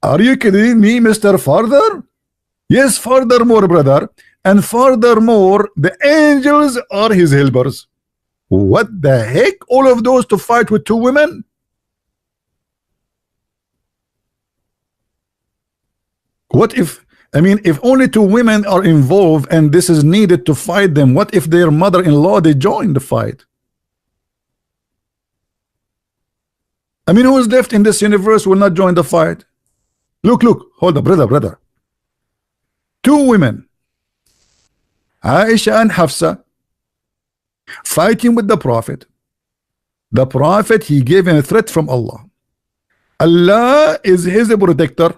are you kidding me, Mr. Further? Yes, furthermore, brother. And furthermore, the angels are his helpers. What the heck? All of those to fight with two women? What if, I mean, if only two women are involved and this is needed to fight them, what if their mother-in-law, they join the fight? I mean, who is left in this universe will not join the fight? Look, hold on, brother. Two women, Aisha and Hafsa, fighting with the prophet. The prophet, he gave him a threat from Allah. Allah is his protector.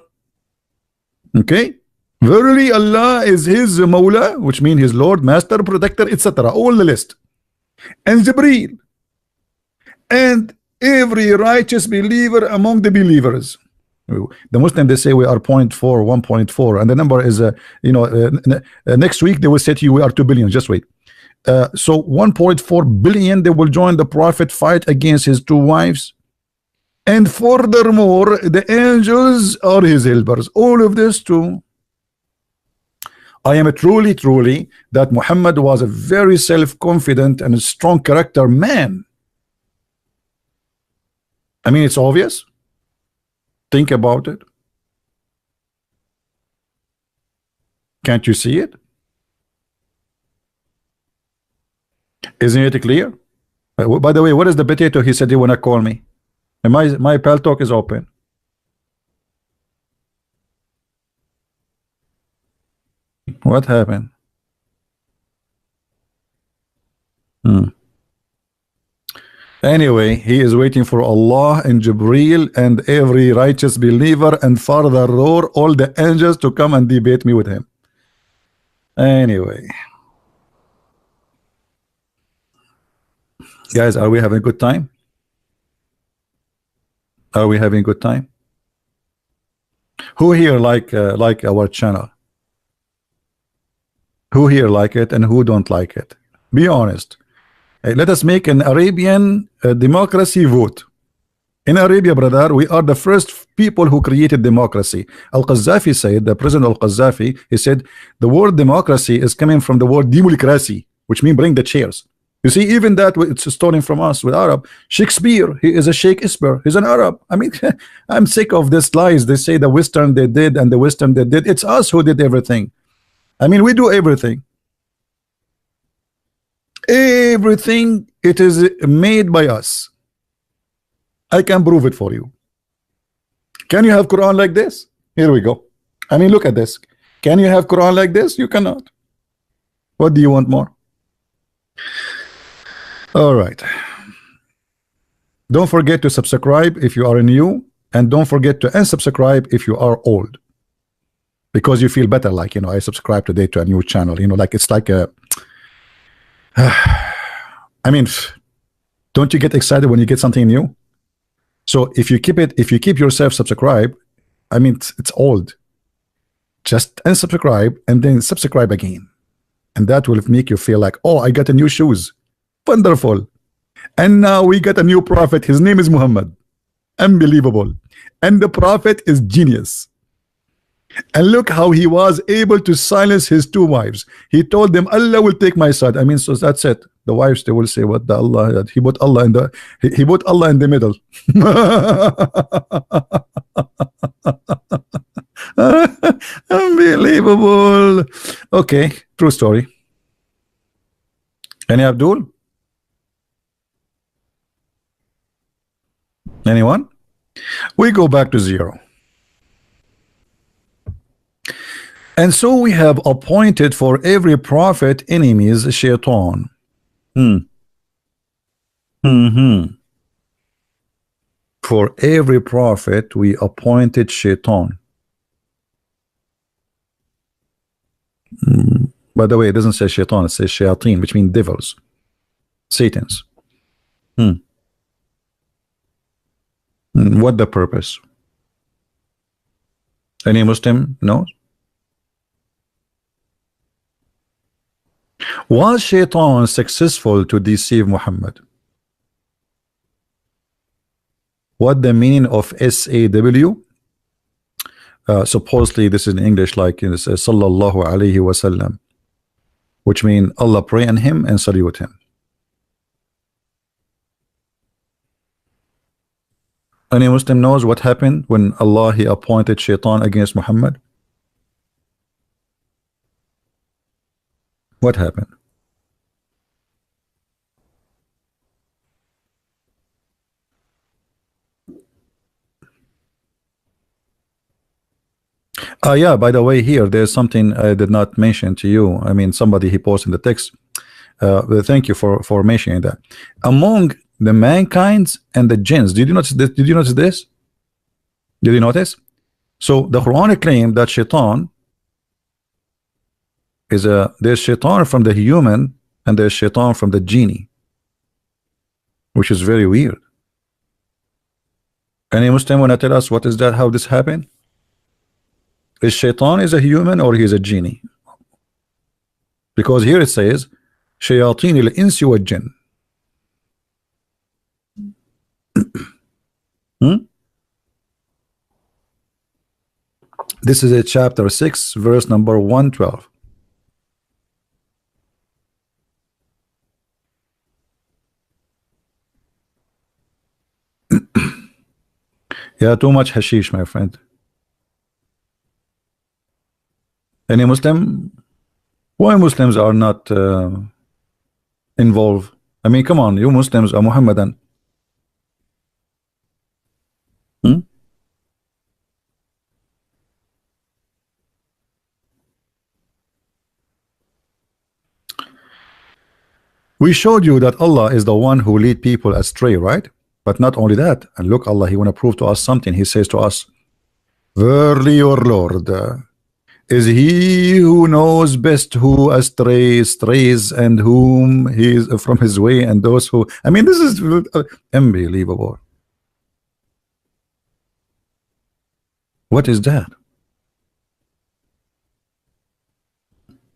Okay, verily Allah is his Mawla, which means his Lord, Master, Protector, etc. All the list. And Jibreel and every righteous believer among the believers. The Muslim, they say we are 0.4, 1.4, and the number is next week they will say to you we are 2 billion. Just wait. So 1.4 billion, they will join the prophet fight against his two wives. And furthermore, the angels are his helpers. All of this too. I am truly that Muhammad was a very self-confident and a strong character man. I mean, it's obvious. Think about it. Can't you see it? Isn't it clear? By the way, what is the potato? He said he wanna call me. And my pal talk is open. What happened? Anyway, he is waiting for Allah and Jibreel and every righteous believer and furthermore all the angels to come and debate me with him. Anyway, guys, are we having a good time? Are we having a good time? Who here like our channel? Who here like it and who don't like it? Be honest. Let us make an Arabian democracy vote. In Arabia, brother, we are the first people who created democracy. Al-Qaddafi said, the President Al-Qaddafi, he said, the word democracy is coming from the word democracy, which means bring the chairs. You see, even that it's stolen from us with Arab. Shakespeare, he is a Shakespeare. He's an Arab. I mean, I'm sick of this lies. They say the Western they did and the Western they did. It's us who did everything. I mean, we do everything. Everything, it is made by us. I can prove it for you. Can you have Quran like this? Here we go. I mean, look at this. Can you have Quran like this? You cannot. What do you want more? All right. Don't forget to subscribe if you are new, and don't forget to unsubscribe if you are old, because you feel better, like, you know, I subscribe today to a new channel, you know, like it's like a I mean, don't you get excited when you get something new? So if you keep yourself subscribed, I mean, it's old. Just unsubscribe and then subscribe again, and that will make you feel like, oh, I got a new shoes. Wonderful. And now we got a new prophet. His name is Muhammad. Unbelievable. And the prophet is genius. And look how he was able to silence his two wives. He told them, Allah will take my side. I mean, so that's it. The wives, they will say, what the Allah, he put Allah in the, he put Allah in the middle. Unbelievable. Okay, true story. Any Abdul? Anyone? We go back to 0. And so we have appointed for every prophet enemies, shaitan. For every prophet we appointed shaitan. By the way, it doesn't say shaitan, it says shayateen, which means devils, Satans. What the purpose? Any Muslim knows? Was shaitan successful to deceive Muhammad? What the meaning of SAW? Supposedly this is in English, like it says sallallahu alaihi wasallam, which means Allah pray on him and salute him. Any Muslim knows what happened when Allah he appointed shaitan against Muhammad? What happened? Yeah, by the way, here there's something I did not mention to you. I mean, somebody he posted in the text. Thank you for mentioning that. Among the mankinds and the jinns, did you notice this? Did you notice this? Did you notice? So the Quran claimed that shaitan is there's shaitan from the human and there's shaitan from the genie, which is very weird. Any Muslim want to tell us what is that, how this happened? Is shaitan is a human or he is a genie? Because here it says shayateen al-insi wal jinn. This is a chapter 6 verse number 112. Yeah, too much hashish, my friend. Any Muslim? Why Muslims are not involved? I mean, come on, you Muslims are Muhammadan. We showed you that Allah is the one who lead people astray, right? But not only that, and look, Allah, he want to prove to us something. He says to us, verily your Lord is he who knows best who strays and whom he is from his way, and those who, I mean, this is unbelievable. What is that?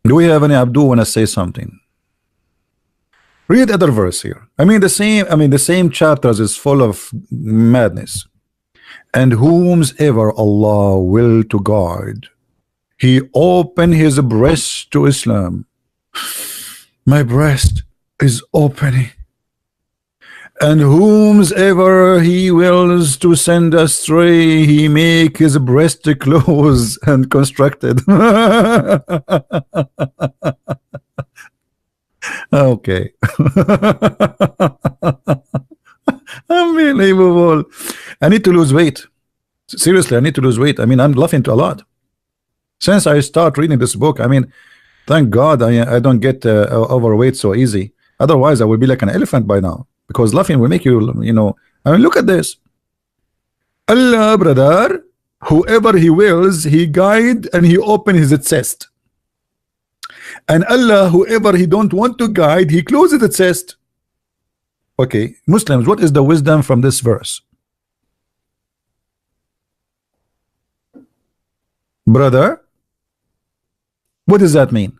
Do we have any Abdul want to say something? Read other verse here. I mean the same chapters is full of madness. And whomsoever Allah will to guide, he open his breast to Islam. My breast is opening. And whomsoever he wills to send astray, he make his breast close and constructed. Okay. Unbelievable. I need to lose weight. Seriously, I need to lose weight. I mean, I'm laughing a lot. Since I start reading this book, I mean, thank God I don't get overweight so easy. Otherwise, I would be like an elephant by now. Because laughing will make you, you know. I mean, look at this. Allah, brother, whoever he wills, he guide and he open his chest. And Allah, whoever he don't want to guide, he closes the chest. Okay, Muslims, what is the wisdom from this verse? Brother, what does that mean?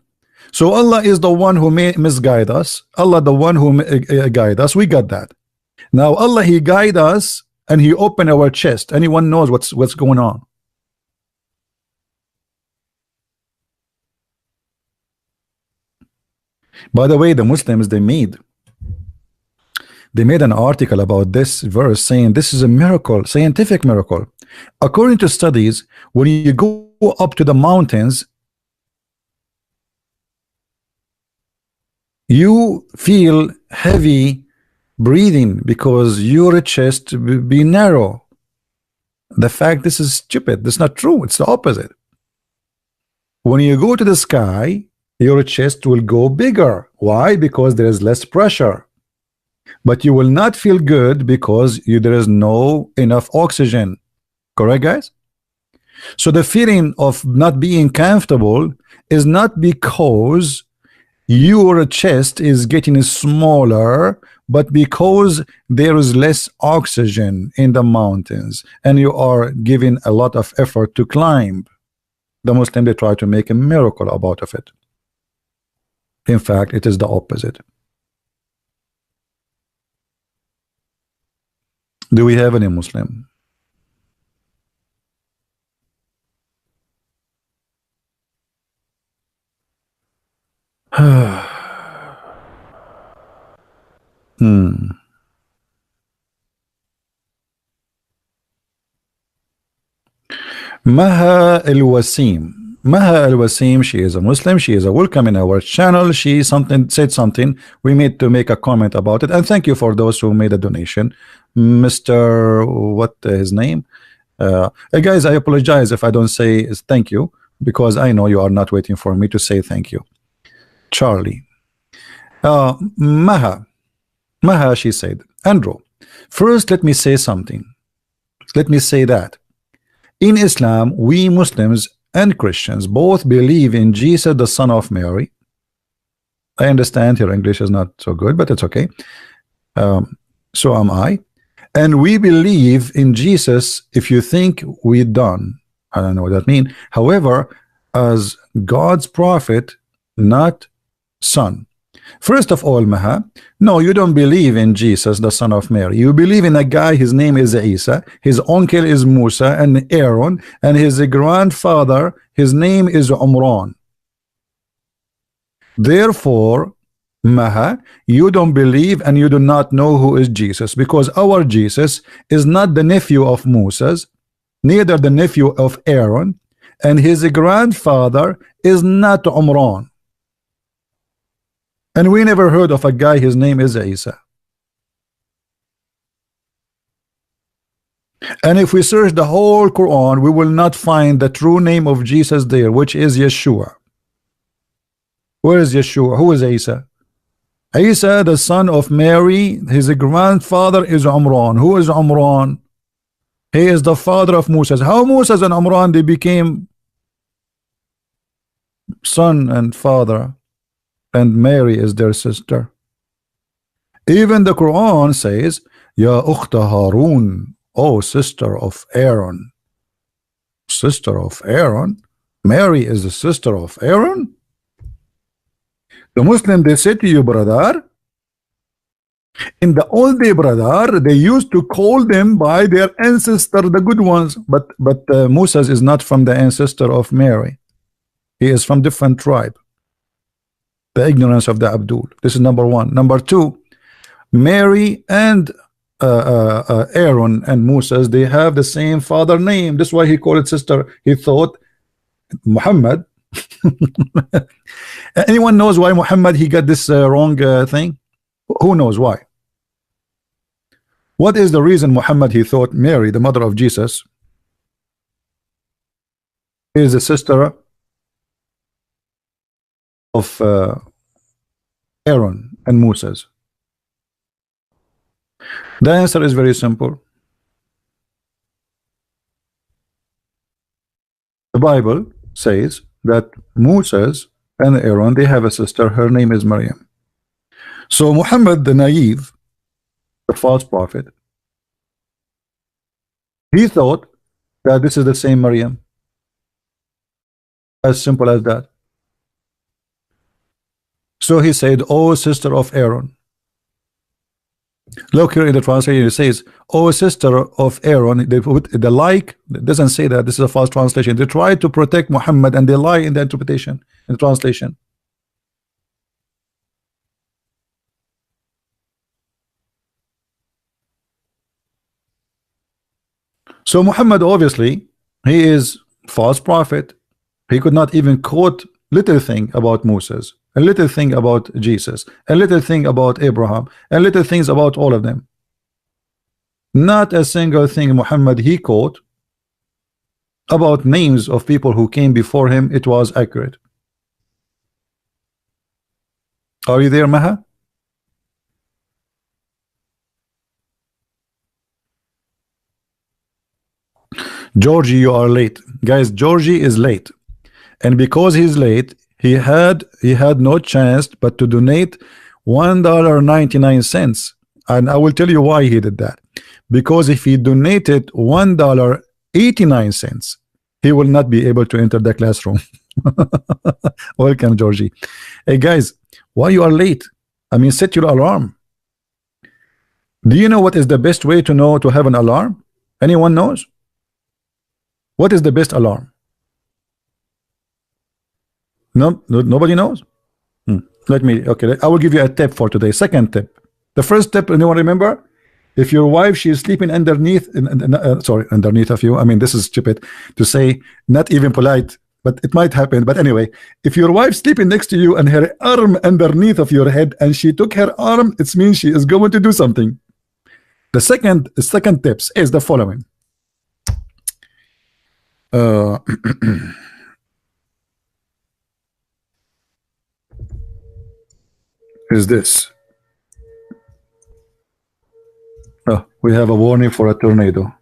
So Allah is the one who may misguide us. Allah the one who guide us. We got that. Now Allah, he guide us and he open our chest. Anyone knows what's going on? By the way, the Muslims, they made an article about this verse saying this is a miracle, scientific miracle. According to studies, when you go up to the mountains, you feel heavy breathing because your chest be narrow. The fact this is stupid. That's not true. It's the opposite. When you go to the sky, your chest will go bigger. Why? Because there is less pressure. But you will not feel good because there is no enough oxygen. Correct, guys? So the feeling of not being comfortable is not because your chest is getting smaller, but because there is less oxygen in the mountains and you are giving a lot of effort to climb. The Muslim, they try to make a miracle about of it. In fact, it is the opposite. Do we have any Muslim? Maha al-Wasim. Maha al-Wasim, she is a Muslim. She is a welcome in our channel. She said something. We need to make a comment about it. And thank you for those who made a donation. Mr. What his name? Guys, I apologize if I don't say thank you, because I know you are not waiting for me to say thank you. Charlie. Maha, she said, Andrew, first let me say something. Let me say that in Islam, we Muslims and Christians both believe in Jesus, the son of Mary. I understand your English is not so good, but it's okay. So am I. And we believe in Jesus. If you think we're done, I don't know what that means. However, as God's prophet, not son. First of all, Maha, no, you don't believe in Jesus, the son of Mary. You believe in a guy, his name is Isa, his uncle is Musa and Aaron, and his grandfather, his name is Umran. Therefore, Maha, you don't believe and you do not know who is Jesus, because our Jesus is not the nephew of Moses, neither the nephew of Aaron, and his grandfather is not Umran. And we never heard of a guy, his name is Isa. And if we search the whole Quran, we will not find the true name of Jesus there, which is Yeshua. Where is Yeshua? Who is Isa? Isa, the son of Mary, his grandfather is Umran. Who is Umran? He is the father of Moses. How Moses and Umran, they became son and father, and Mary is their sister. Even the Quran says, Ya ukhta Harun, oh sister of Aaron. Sister of Aaron? Mary is the sister of Aaron? The Muslim, they say to you, brother, In the old day, brother, they used to call them by their ancestor, the good ones. But Moses is not from the ancestor of Mary. He is from different tribe. The ignorance of the Abdul. This is number one. Number two, Mary and Aaron and Moses, they have the same father name. That's why he called it sister. He thought Muhammad. Anyone knows why Muhammad he got this wrong thing? Who knows why? What is the reason Muhammad he thought Mary, the mother of Jesus, is the sister of Aaron and Moses? The answer is very simple. The Bible says that Moses and Aaron, they have a sister. Her name is Maryam. So Muhammad, the naive, the false prophet, he thought that this is the same Maryam. As simple as that. So he said, "Oh, sister of Aaron." Look here in the translation, it says, "Oh, sister of Aaron." They put the like, it doesn't say that. This is a false translation. They try to protect Muhammad and they lie in the interpretation, in the translation. So Muhammad, obviously, he is false prophet. He could not even quote little thing about Moses, a little thing about Jesus, a little thing about Abraham, and little things about all of them. Not a single thing Muhammad he quote about names of people who came before him. It was accurate. Are you there, Maha? Georgie, you are late. Guys, Georgie is late. And because he's late, he had no chance but to donate $1.99. And I will tell you why he did that. Because if he donated $1.89, he will not be able to enter the classroom. Welcome, Georgie. Hey guys, why you are late? I mean, set your alarm. Do you know what is the best way to know to have an alarm? Anyone knows? What is the best alarm? No, nobody knows. Let me, okay, I will give you a tip for today. Second tip. The first tip, anyone remember? If your wife, she is sleeping underneath, sorry, underneath of you. I mean, this is stupid to say, not even polite, but it might happen. But anyway, if your wife sleeping next to you and her arm underneath of your head and she took her arm, it means she is going to do something. The second tips is the following. Is this. Oh, we have a warning for a tornado.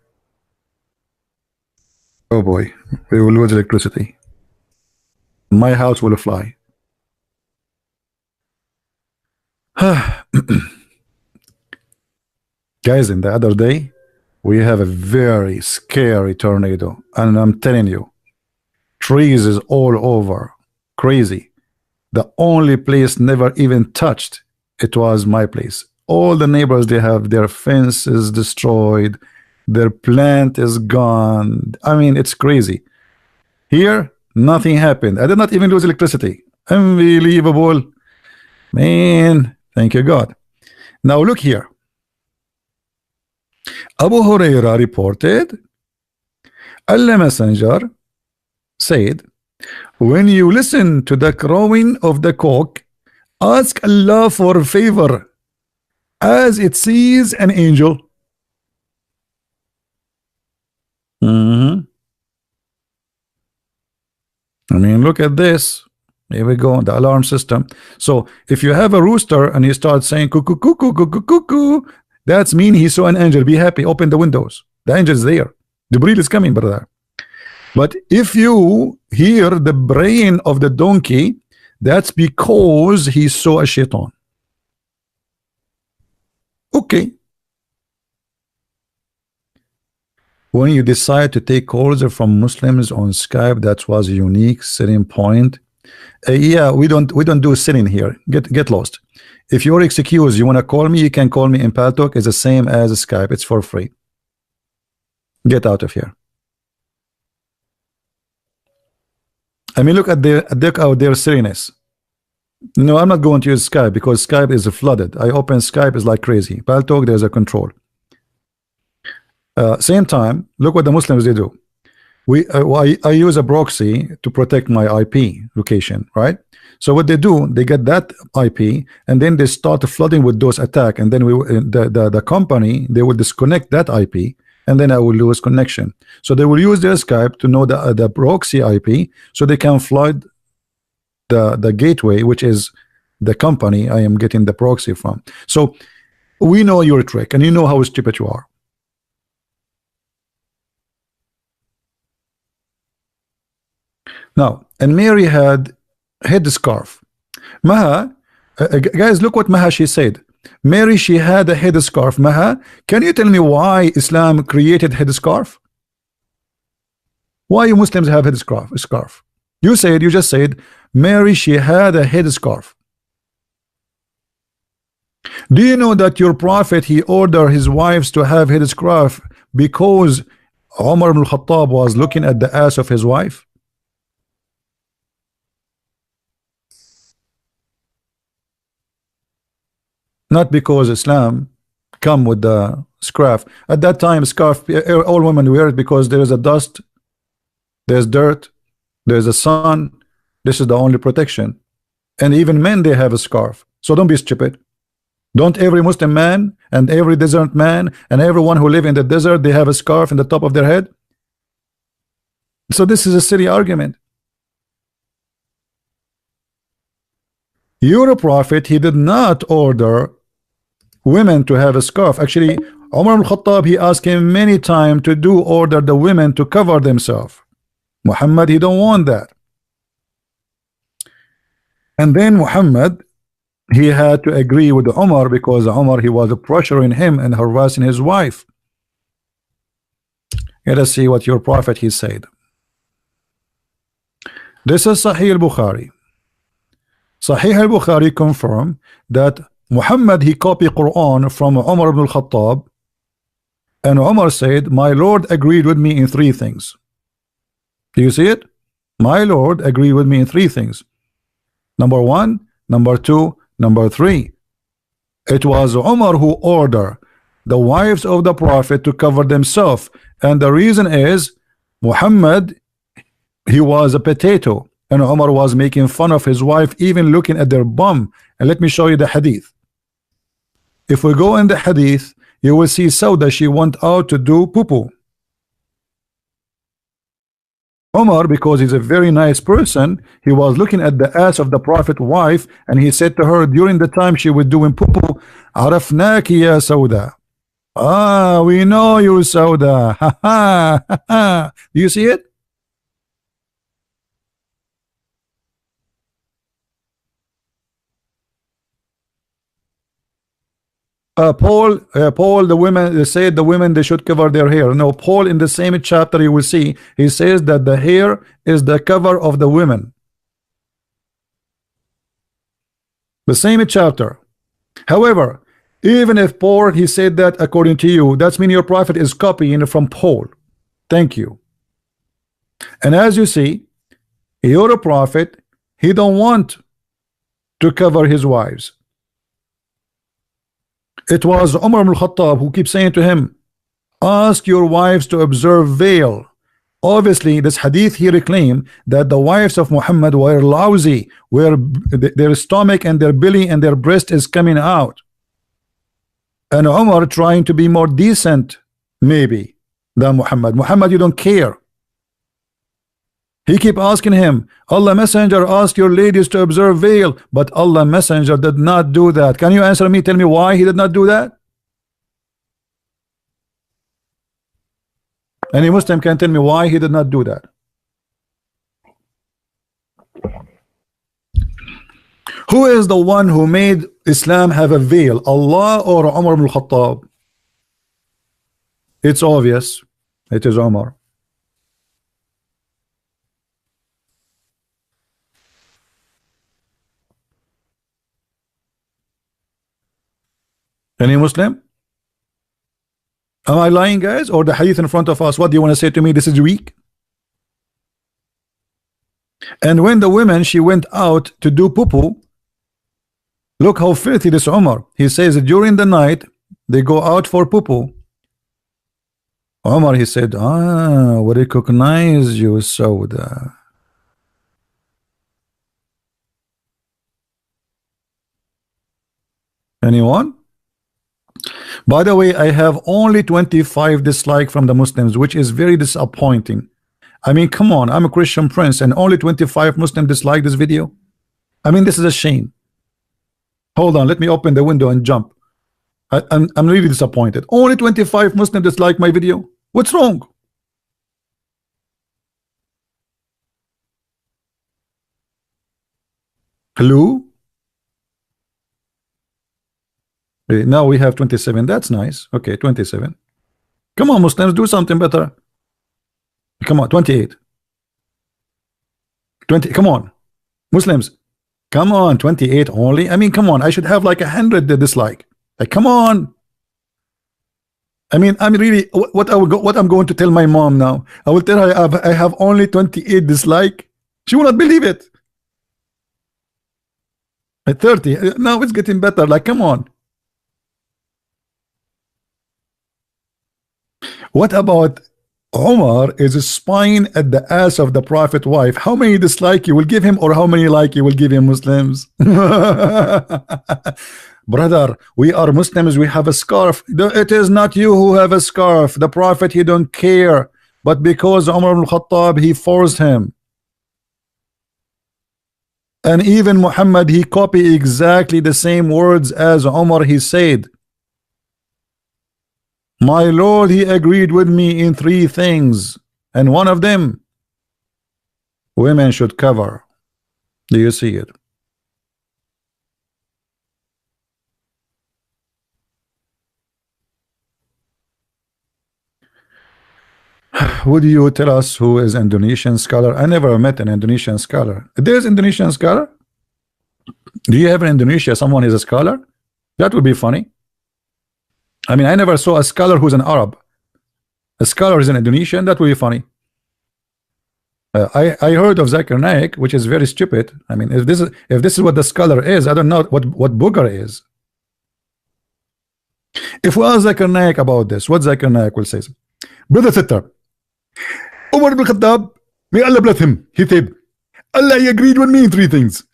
Oh boy, we will lose electricity. My house will fly. Guys, in the other day, we have a very scary tornado, and I'm telling you, trees is all over, crazy. The only place never even touched, it was my place. All the neighbors, they have their fences destroyed, their plant is gone. I mean, it's crazy. Here, nothing happened. I did not even lose electricity. Unbelievable. Man, thank you, God. Now look here. Abu Huraira reported, Allah Messenger said, when you listen to the crowing of the cock, ask Allah for a favor as it sees an angel. I mean, look at this. Here we go, the alarm system. So if you have a rooster and you start saying cuckoo, cuckoo, cuckoo, cuckoo, that's mean he saw an angel. Be happy, open the windows. The angel is there. Jibreel is coming, brother. But if you hear the braying of the donkey, that's because he saw a shaitan. Okay. When you decide to take calls from Muslims on Skype, that was a unique selling point. Yeah, we don't do sitting here. Get lost. If you're excused, you want to call me, you can call me in Paltalk. It's the same as Skype. It's for free. Get out of here. I mean, look at their silliness. No, I'm not going to use Skype because Skype is flooded. I open Skype is like crazy. Paltalk, there's a control. Same time, look what the Muslims they do. I use a proxy to protect my IP location, right? So what they do, they get that IP and then they start flooding with those attack, and then the company, they will disconnect that IP, and then I will lose connection. So they will use their Skype to know the proxy IP, so they can flood the gateway, which is the company I am getting the proxy from. So we know your trick, and you know how stupid you are. Now, and Mary had headscarf. Maha, guys, look what Maha she said. Mary, she had a headscarf. Maha, can you tell me why Islam created headscarf? Why you Muslims have headscarf? Scarf. You just said Mary, she had a headscarf. Do you know that your prophet, he ordered his wives to have headscarf because Umar ibn Khattab was looking at the ass of his wife? Not because Islam come with the scarf. At that time, scarf, all women wear it because there is a dust, there's dirt, there's a sun. This is the only protection. And even men, they have a scarf. So don't be stupid. Don't every Muslim man and every desert man and everyone who live in the desert, they have a scarf in the top of their head? So this is a silly argument. Your prophet, he did not order women to have a scarf. Actually, Umar al-Khattab, he asked him many times to order the women to cover themselves. Muhammad, he don't want that. And then Muhammad, he had to agree with Umar because Umar, he was pressuring him and harassing his wife. Let us see what your prophet he said. This is Sahih al-Bukhari. Sahih al-Bukhari confirm that Muhammad, he copied Quran from Umar ibn al-Khattab, and Umar said, my Lord agreed with me in three things. Do you see it? My Lord agreed with me in three things. Number one, number two, number three. It was Umar who ordered the wives of the Prophet to cover themselves, and the reason is Muhammad, he was a potato, and Umar was making fun of his wife, even looking at their bum. And let me show you the hadith. If we go in the hadith, you will see Sauda, she went out to do poo-poo. Umar, because he's a very nice person, he was looking at the ass of the Prophet wife, and he said to her during the time she was doing poo-poo, Arafnaki ya Sauda. Ah, we know you, Sauda. Ha ha ha ha. Do you see it? Paul, the women, they said the women, they should cover their hair. No, Paul in the same chapter you will see, he says that the hair is the cover of the women. The same chapter. However, even if Paul, he said that according to you, that's mean your prophet is copying from Paul. Thank you. And as you see, your prophet, he don't want to cover his wives. It was Umar ibn al-Khattab who keeps saying to him, ask your wives to observe veil. Obviously, this hadith here claim that the wives of Muhammad were lousy, where their stomach and their belly and their breast is coming out. And Umar trying to be more decent, maybe, than Muhammad. Muhammad, you don't care. He keep asking him, Allah Messenger, ask your ladies to observe veil, but Allah Messenger did not do that. Can you answer me? Tell me why he did not do that? Any Muslim can tell me why he did not do that? Who is the one who made Islam have a veil, Allah or Umar ibn al-Khattab? It's obvious. It is Umar. Any Muslim? Am I lying, guys? Or the hadith in front of us? What do you want to say to me? This is weak. And when the woman, she went out to do poo-poo, look how filthy this Umar. He says that during the night they go out for poo-poo. Umar, he said, we recognize you, Sauda. Anyone? By the way, I have only 25 dislike from the Muslims, which is very disappointing. I mean, come on, I'm a Christian prince and only 25 Muslims dislike this video. I mean, this is a shame. Hold on, let me open the window and jump. I'm really disappointed. Only 25 Muslims dislike my video. What's wrong? Hello? Now we have 27. That's nice. Okay, 27. Come on, Muslims, do something better. Come on, 28. 20. Come on, Muslims. Come on, 28 only. I mean, come on. I should have like 100 dislike. Like, come on. I mean, I'm really what I'm going to tell my mom now. I will tell her I have only 28 dislike. She will not believe it. At 30. Now it's getting better. Like, come on. What about Omar is spying at the ass of the Prophet wife? How many dislike you will give him, or how many like you will give him, Muslims? Brother, we are Muslims, we have a scarf. It is not you who have a scarf. The Prophet, he don't care. But because Umar ibn Khattab, he forced him. And even Muhammad, he copied exactly the same words as Umar, he said. My Lord, he agreed with me in 3 things, and one of them, women should cover. Do you see it? Would you tell us who is Indonesian scholar? I never met an Indonesian scholar. There's Indonesian scholar? Do you have in Indonesia someone is a scholar? That would be funny. I mean, I never saw a scholar who's an Arab. A scholar is an Indonesian. That would be funny. I heard of Zakir Naik, which is very stupid. I mean, if this is what the scholar is, I don't know what booger is. If we ask Zakir Naik about this, what Zakir Naik will say? Brother Sitter, Umar ibn Khattab, may Allah bless him, he said, Allah he agreed with me in 3 things.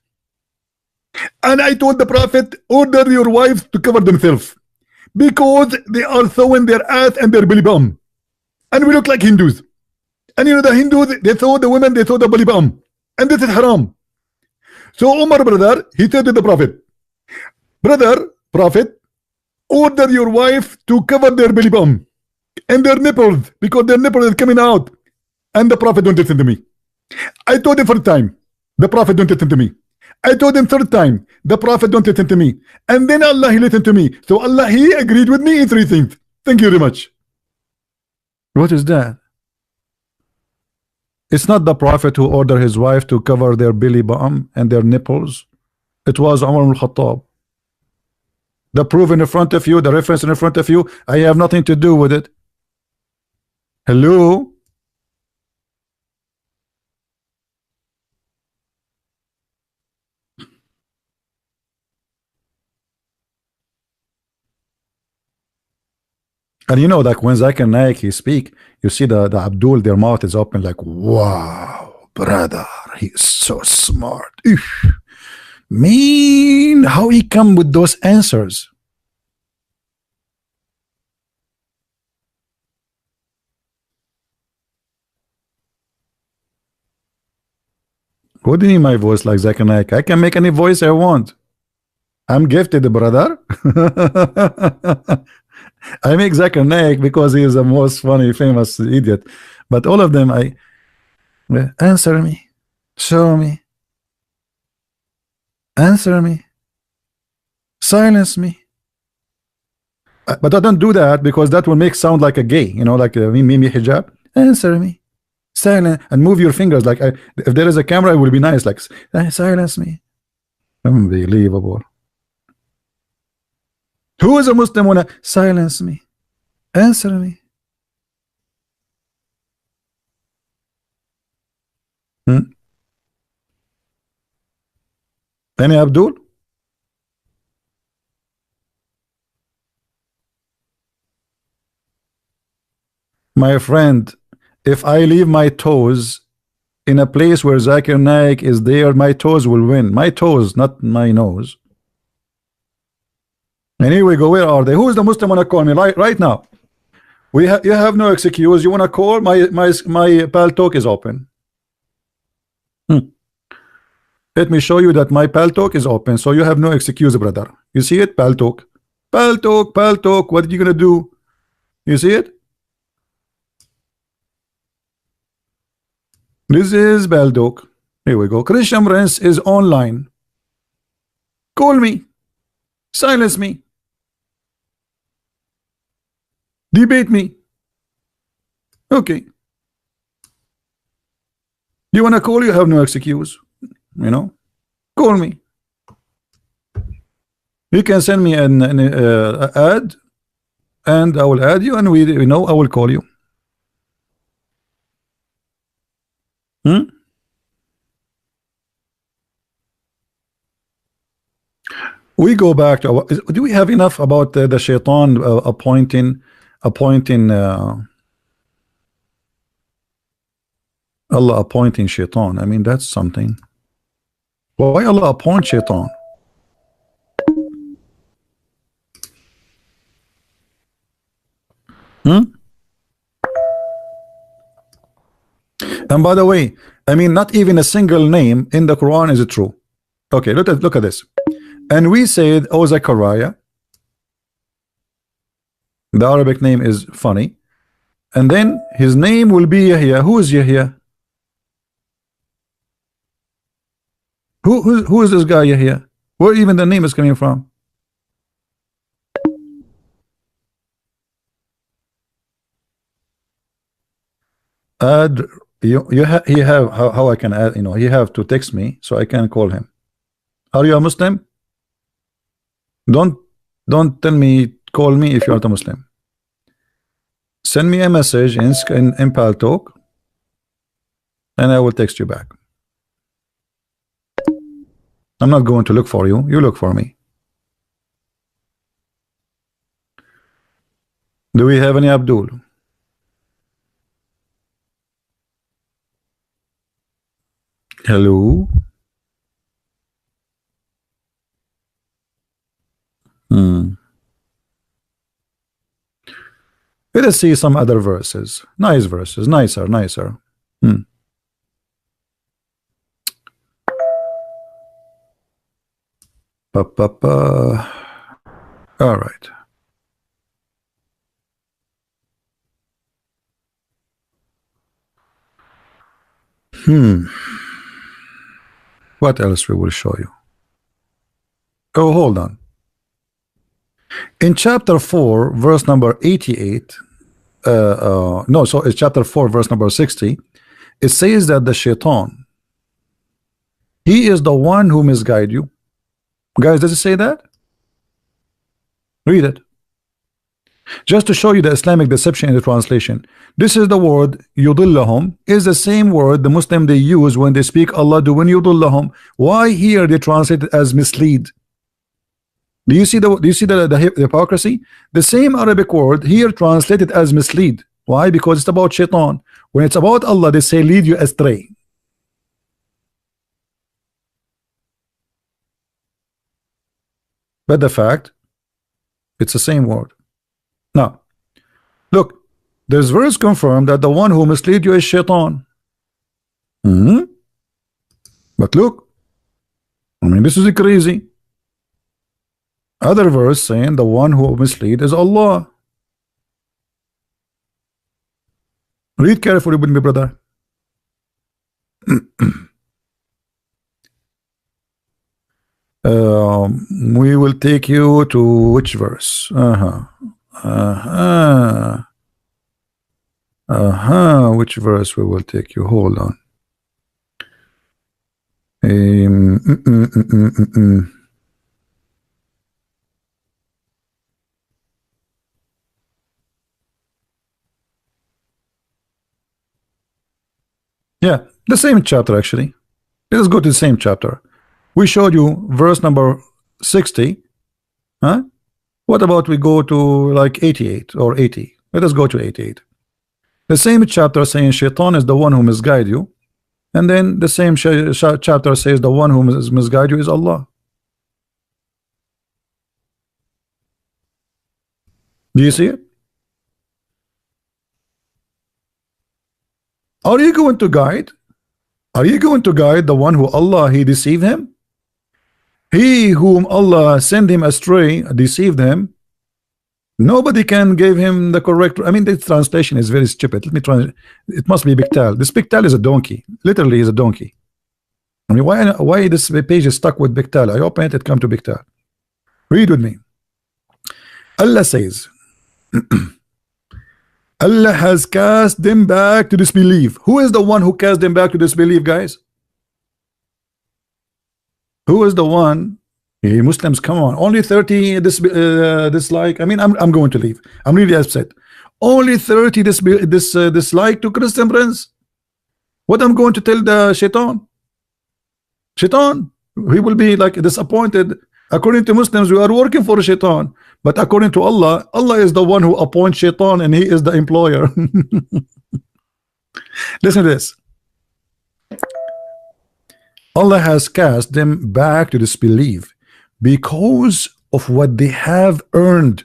And I told the Prophet, order your wives to cover themselves, because they are showing their ass and their belly bum, and we look like Hindus. And you know the Hindus, they saw the women, they saw the belly bum, and this is haram. So Umar, brother, he said to the Prophet, brother, Prophet, order your wife to cover their belly bum and their nipples, because their nipples is coming out. And the Prophet don't listen to me. I told him 1st time, the Prophet don't listen to me. I told him 3rd time, the Prophet don't listen to me. And then Allah, he listened to me. So Allah, he agreed with me in 3 things. Thank you very much. What is that? It's not the Prophet who ordered his wife to cover their belly button and their nipples. It was Umar ibn Khattab. The proof in front of you, the reference in front of you, I have nothing to do with it. Hello? And you know, like when Zakir Naik he speak, you see the Abdul, their mouth is open like, wow, brother, he's so smart. Eesh. Man, how he come with those answers? What do you need my voice like Zakir Naik? I can make any voice I want. I'm gifted, brother. I make Zakir Naik because he is the most funny, famous idiot. But all of them, I answer me, show me, answer me, silence me. But I don't do that because that will make sound like a gay, you know, like me hijab. Answer me, silence, and move your fingers. Like if there is a camera, it will be nice. Like silence me. Unbelievable. Who is a Muslim wanna silence me? Answer me. Hmm? Any Abdul? My friend, if I leave my toes in a place where Zakir Naik is there, my toes will win. My toes, not my nose. And here we go. Where are they? Who is the Muslim wanna call me right now? You have no excuse. You wanna call? My pal talk is open. Let me show you that my pal talk is open, so you have no excuse, brother. You see it? Pal talk. Pal talk, pal talk. What are you gonna do? You see it? This is pal talk. Here we go. Christian Prince is online. Call me. Silence me. Debate me. Okay. You wanna call? You have no excuse. You know, call me. You can send me an ad, and I will add you, and we know I will call you. We go back to do we have enough about the shaitan appointing Allah appointing shaitan? I mean, that's something. Why Allah appoint shaitan? And by the way, I mean, not even a single name in the Quran is true. Okay, look at this. And we said, oh, Zechariah. The Arabic name is funny. And then his name will be Yahya. Who is Yahya? Who is this guy Yahya? Where even the name is coming from? Add he have how I can add, you know, he have to text me so I can call him. Are you a Muslim? Don't tell me call me if you are a Muslim. Send me a message in Pal Talk, and I will text you back. I'm not going to look for you. You look for me. Do we have any Abdul? Hello. Let us see some other verses. Nice verses. Nicer. All right. What else we will show you? Oh, hold on. In chapter 4, verse number 88, no, so it's chapter 4, verse number 60, it says that the shaitan, he is the one who misguide you. Guys, does it say that? Read it. Just to show you the Islamic deception in the translation. This is the word yudillahum, is the same word the Muslim they use when they speak Allah do when yudillahum. Why here they translate it as mislead? Do you see the hypocrisy? The same Arabic word here translated as mislead. Why? Because it's about shaitan. When it's about Allah, they say lead you astray. But the fact, it's the same word. Now, look, this verse confirmed that the one who mislead you is shaitan. But look, I mean, this is crazy. Other verse saying the one who mislead is Allah. Read carefully with me, brother. We will take you to which verse? Which verse we will take you? Hold on. Yeah, the same chapter actually. Let us go to the same chapter. We showed you verse number 60. Huh? What about we go to like 88 or 80? Let us go to 88. The same chapter saying Shaitan is the one who misguide you, and then the same chapter says the one who misguide you is Allah. Do you see it? Are you going to guide? Are you going to guide the one who Allah he deceived him? He whom Allah sent him astray deceived him. Nobody can give him the correct. I mean, this translation is very stupid. Let me try. It must be Biktal. This Biktal is a donkey. Literally, is a donkey. I mean, why this page is stuck with Biktal? I open it. It come to Biktal. Read with me. Allah says, Allah has cast them back to disbelief. Who is the one who cast them back to disbelief, guys? Who is the one? Hey, Muslims, come on. Only 30 dislike. I mean, I'm going to leave. I'm really upset. Only 30 dislike to Christian Prince. What I'm going to tell the Shaitan? Shaitan, he will be like disappointed. According to Muslims, we are working for Shaitan. But according to Allah, Allah is the one who appoints Shaitan and he is the employer. Listen to this. Allah has cast them back to disbelief because of what they have earned.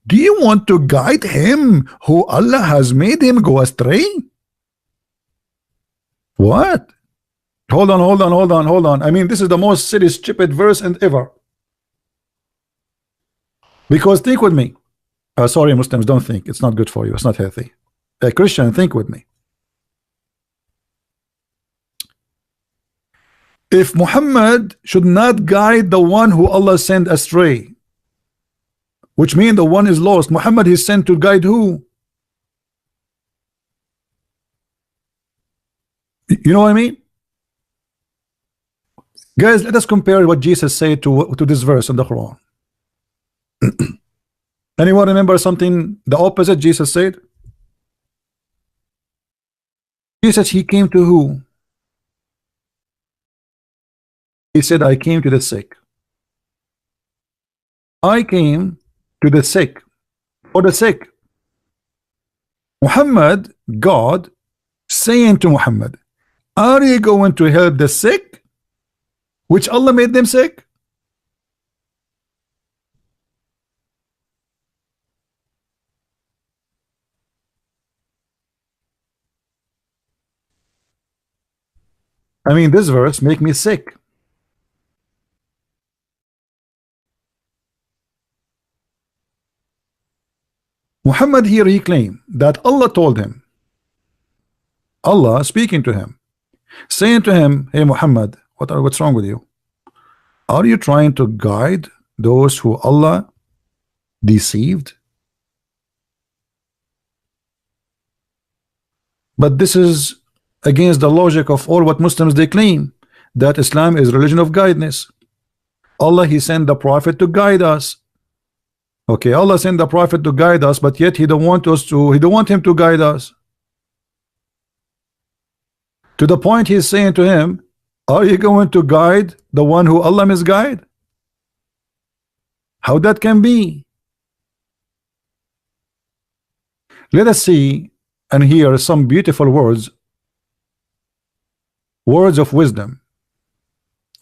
Do you want to guide him who Allah has made him go astray? What? Hold on. I mean, this is the most silly, stupid verse and ever. Because think with me. Sorry, Muslims, don't think. It's not good for you. It's not healthy. A Christian, think with me. If Muhammad should not guide the one who Allah sent astray, which means the one is lost, Muhammad is sent to guide who? You know what I mean? Guys, let us compare what Jesus said to this verse in the Quran. Anyone remember something the opposite Jesus said? Jesus, he came to who? He said, I came to the sick. I came to the sick. For the sick. Muhammad, God, saying to Muhammad, are you going to help the sick? Which Allah made them sick? I mean, this verse make me sick. Muhammad here, he claimed that Allah told him, Allah speaking to him, saying to him, hey Muhammad, what's wrong with you? Are you trying to guide those who Allah deceived? But this is against the logic of all what Muslims they claim, that Islam is religion of guidance. Allah, he sent the prophet to guide us. Okay, Allah sent the prophet to guide us, but yet he don't want him to guide us. To the point he's saying to him, are you going to guide the one who Allah misguide? How that can be? Let us see and hear some beautiful words of wisdom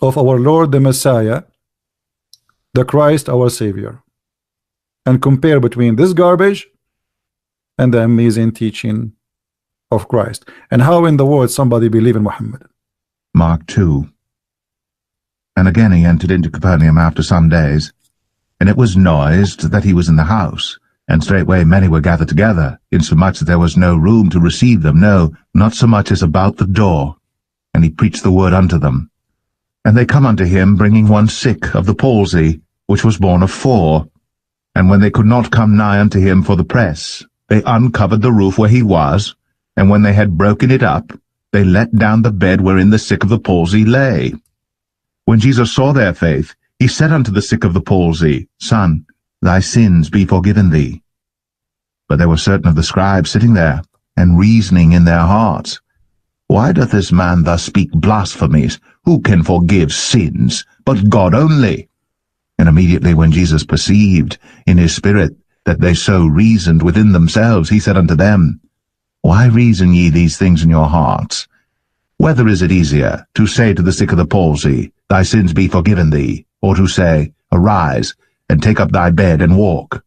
of our Lord the Messiah, the Christ our Savior, and compare between this garbage and the amazing teaching of Christ, and how in the world somebody believe in Muhammad. Mark 2. And again he entered into Capernaum after some days, and it was noised that he was in the house, and straightway many were gathered together, insomuch that there was no room to receive them, no, not so much as about the door. And he preached the word unto them. And they come unto him, bringing one sick of the palsy, which was born of 4. And when they could not come nigh unto him for the press, they uncovered the roof where he was, and when they had broken it up, they let down the bed wherein the sick of the palsy lay. When Jesus saw their faith, he said unto the sick of the palsy, Son, thy sins be forgiven thee. But there were certain of the scribes sitting there, and reasoning in their hearts, Why doth this man thus speak blasphemies? Who can forgive sins but God only? And immediately when Jesus perceived in his spirit that they so reasoned within themselves, he said unto them, Why reason ye these things in your hearts? Whether is it easier to say to the sick of the palsy, Thy sins be forgiven thee, or to say, Arise, and take up thy bed and walk?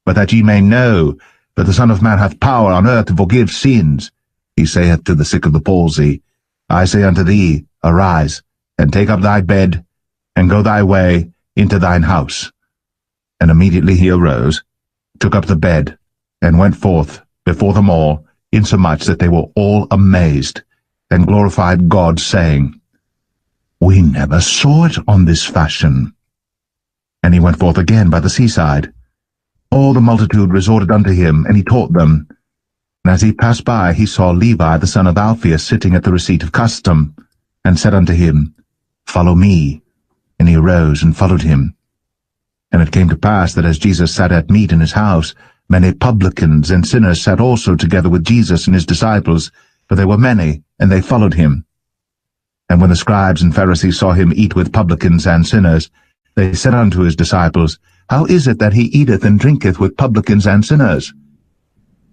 But that ye may know that the Son of Man hath power on earth to forgive sins, he saith to the sick of the palsy, I say unto thee, Arise, and take up thy bed, and go thy way into thine house. And immediately he arose, took up the bed, and went forth before them all, insomuch that they were all amazed, and glorified God, saying, We never saw it on this fashion. And he went forth again by the seaside. All the multitude resorted unto him, and he taught them. And as he passed by, he saw Levi the son of Alphaeus sitting at the receipt of custom, and said unto him, Follow me. And he arose and followed him. And it came to pass that as Jesus sat at meat in his house, many publicans and sinners sat also together with Jesus and his disciples, for they were many, and they followed him. And when the scribes and Pharisees saw him eat with publicans and sinners, they said unto his disciples, How is it that he eateth and drinketh with publicans and sinners?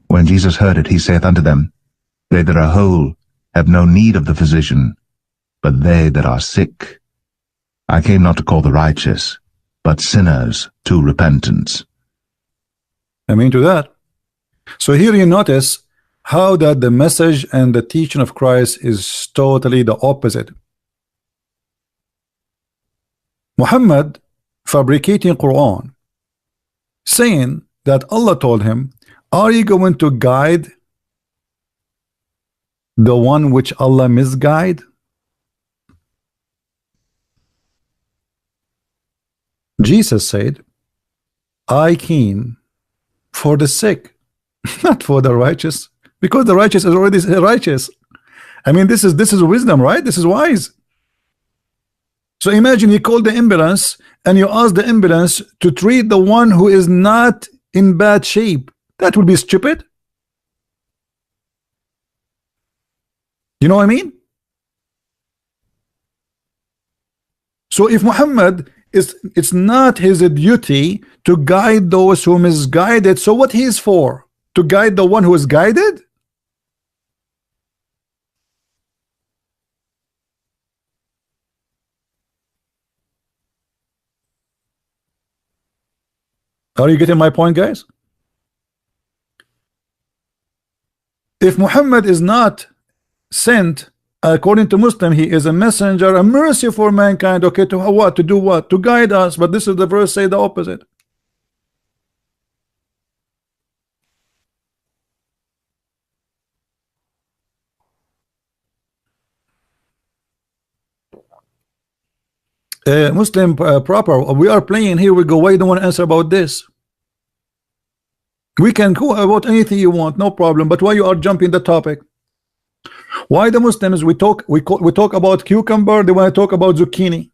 When Jesus heard it, he saith unto them, They that are whole have no need of the physician, but they that are sick. I came not to call the righteous, but sinners to repentance. Amen to that. So here you notice how that the message and the teaching of Christ is totally the opposite. Muhammad fabricating Quran, saying that Allah told him, Are you going to guide the one which Allah misguide? Jesus said, I came for the sick, not for the righteous, because the righteous is already righteous. I mean, this is wisdom, right? This is wise. So imagine you call the ambulance and you ask the ambulance to treat the one who is not in bad shape. That would be stupid. You know what I mean? So if Muhammad it's not his duty to guide those who misguided, so what he is for? To guide the one who is guided? Are you getting my point, guys? If Muhammad is not sent, according to Muslim, he is a messenger, a mercy for mankind. Okay, to what? To do what? To guide us. But this is the verse say the opposite. Muslim proper. We are playing here. We go. Why you don't want to answer about this? We can go about anything you want, no problem. But why you are jumping the topic? Why the Muslims we talk about cucumber, they want to talk about zucchini.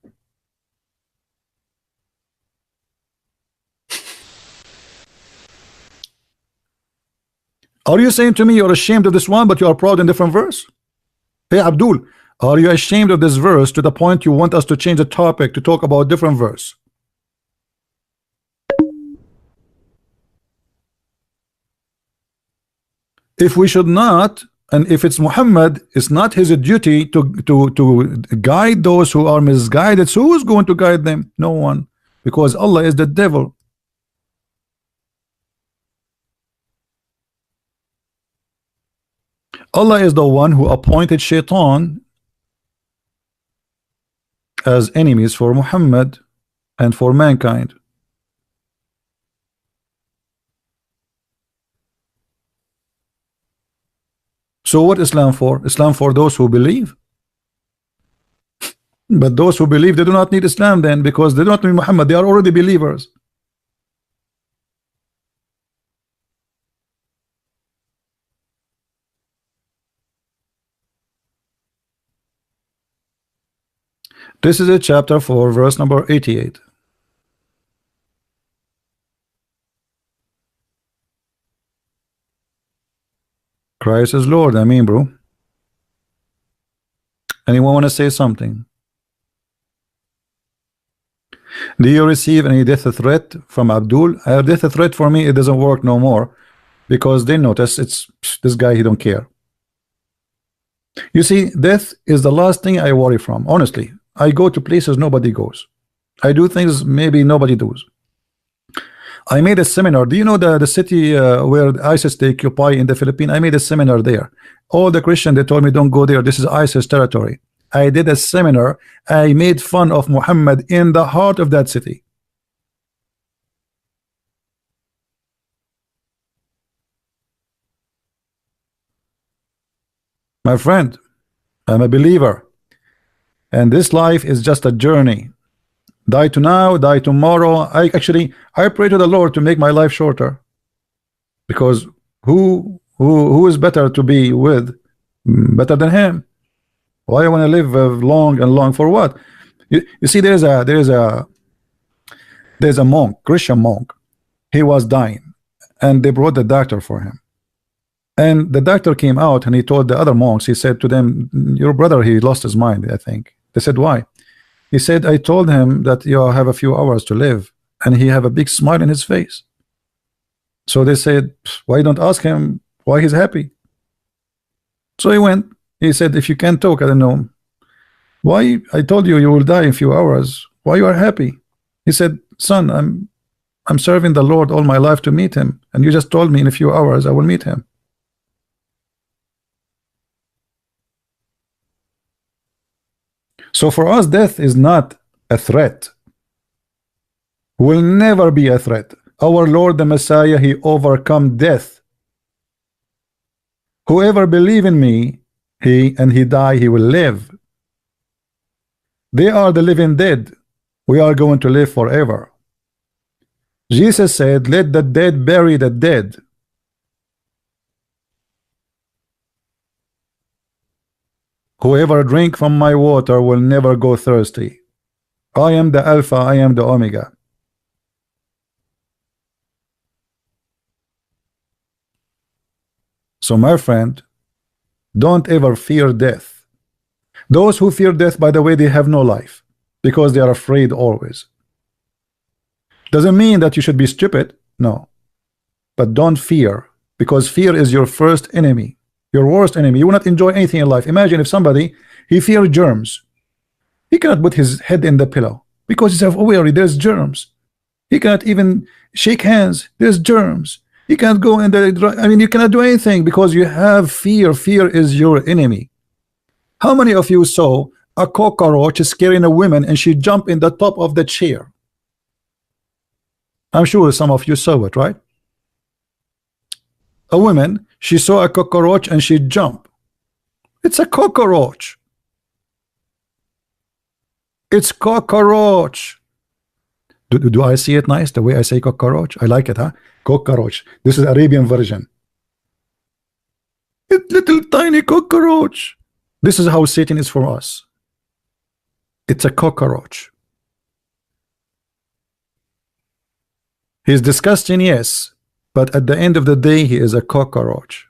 Are you saying to me you're ashamed of this one, but you are proud in different verse? Hey Abdul, are you ashamed of this verse to the point you want us to change the topic to talk about different verse? If we should not, and if it's Muhammad, it's not his duty to guide those who are misguided. So who's going to guide them? No one, because Allah is the devil. Allah is the one who appointed Shaitan as enemies for Muhammad and for mankind. So what Islam for? Islam for those who believe. But those who believe, they do not need Islam then, because they do not need Muhammad. They are already believers. This is a chapter 4, verse number 88. Christ is Lord. I mean, bro. Anyone want to say something? Do you receive any death threat from Abdul? A death threat for me, it doesn't work no more because they notice it's this guy, he don't care. You see, death is the last thing I worry from. Honestly, I go to places nobody goes. I do things maybe nobody does. I made a seminar. Do you know the city where ISIS they occupy in the Philippines? I made a seminar there. All the Christians, they told me don't go there. This is ISIS territory. I did a seminar. I made fun of Muhammad in the heart of that city. My friend, I'm a believer, and this life is just a journey. Die to now, die tomorrow. I pray to the Lord to make my life shorter, because who is better to be with, better than him? Why I want to live long and long for what? You see, there's a monk, Christian monk. He was dying, and they brought the doctor for him. And the doctor came out and he told the other monks, he said to them, your brother, he lost his mind, I think. They said, why? He said, I told him that you have a few hours to live, and he have a big smile in his face. So they said, why don't ask him why he's happy? So he went. He said, if you can't talk, I don't know. Why? I told you you will die in a few hours. Why you are happy? He said, son, I'm serving the Lord all my life to meet him, and you just told me in a few hours I will meet him. So for us, death is not a threat. Will never be a threat. Our Lord the Messiah, he overcome death. Whoever believe in me, he die, he will live. They are the living dead. We are going to live forever. Jesus said, let the dead bury the dead. Whoever drink from my water will never go thirsty. I am the Alpha, I am the Omega. So my friend, don't ever fear death. Those who fear death, by the way, they have no life, because they are afraid always. Doesn't mean that you should be stupid, no. But don't fear, because fear is your first enemy. Your worst enemy. You will not enjoy anything in life. Imagine if somebody, he fears germs. He cannot put his head in the pillow because he's worried there's germs. He cannot even shake hands. There's germs. He can't go in the, I mean, you cannot do anything because you have fear. Fear is your enemy. How many of you saw a cockroach scaring a woman and she jumped in the top of the chair? I'm sure some of you saw it, right? A woman, she saw a cockroach and she jumped. It's a cockroach. It's cockroach. Do I see it nice the way I say cockroach? I like it, huh? Cockroach. This is Arabian version. It's little tiny cockroach. This is how Satan is for us. It's a cockroach. He's disgusting, yes. But at the end of the day, he is a cockroach.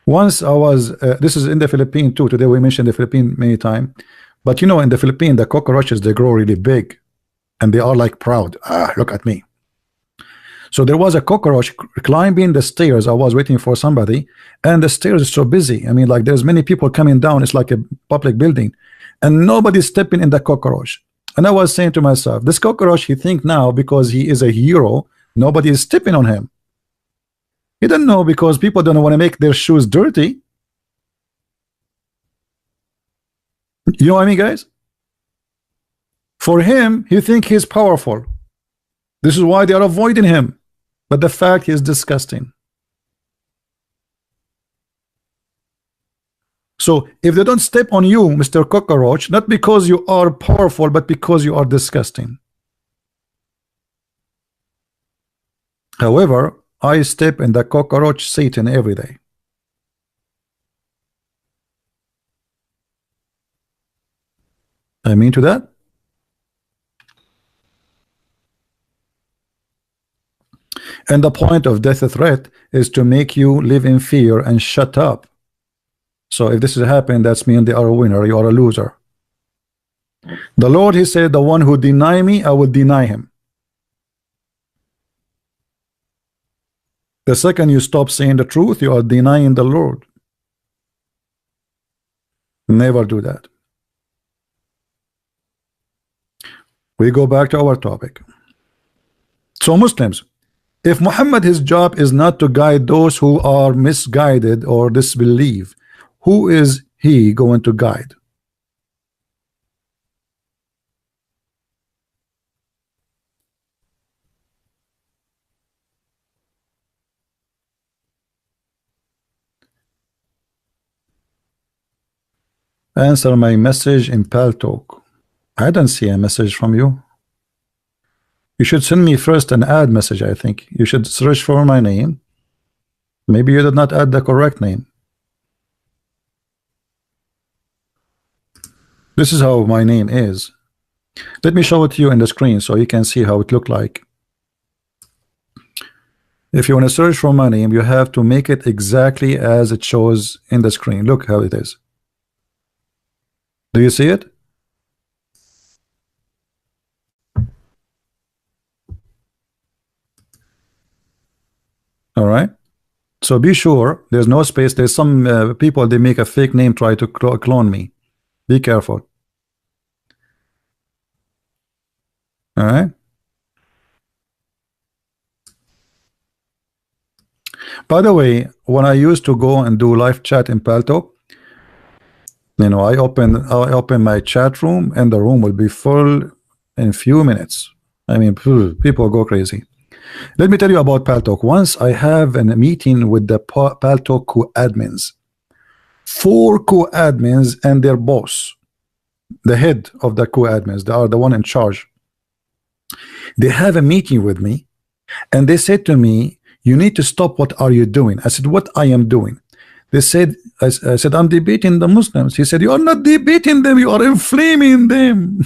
Once I was, this is in the Philippines too. Today we mentioned the Philippines many times. But you know, in the Philippines, the cockroaches, they grow really big. And they are like proud. Ah, look at me. So there was a cockroach climbing the stairs. I was waiting for somebody. And the stairs is so busy. I mean, like there's many people coming down. It's like a public building. And nobody's stepping in the cockroach. And I was saying to myself, this cockroach, he think now because he is a hero, nobody is stepping on him. He doesn't know because people don't want to make their shoes dirty. You know what I mean, guys? For him, he think he's powerful. This is why they are avoiding him. But the fact he is disgusting. So if they don't step on you, Mr. Cockroach, not because you are powerful, but because you are disgusting. However, I step in the cockroach Satan every day. I mean to that. And the point of death threat is to make you live in fear and shut up So if this is happening, that's mean they are a winner, you are a loser. The Lord, he said, the one who deny me, I will deny him. The second you stop saying the truth, you are denying the Lord. Never do that. We go back to our topic. So Muslims, if Muhammad, his job is not to guide those who are misguided or disbelieve, who is he going to guide? Answer my message in Paltalk. I don't see a message from you. You should send me first an add message. I think you should search for my name. Maybe you did not add the correct name. This is how my name is. Let me show it to you in the screen so you can see how it looked like. If you want to search for my name, you have to make it exactly as it shows in the screen. Look how it is. Do you see it? All right. So be sure there's no space. There's some people, they make a fake name, try to clone me. Be careful. All right. By the way, when I used to go and do live chat in Paltalk, you know, I open my chat room and the room will be full in a few minutes. I mean, people go crazy. Let me tell you about Paltalk. Once I have a meeting with the Paltalk co-admins, 4 co-admins and their boss, the head of the co-admins, they are the one in charge. They have a meeting with me and they said to me, you need to stop. What are you doing? I said, what I am doing? They said, I said, I'm debating the Muslims. He said, you are not debating them, you are inflaming them.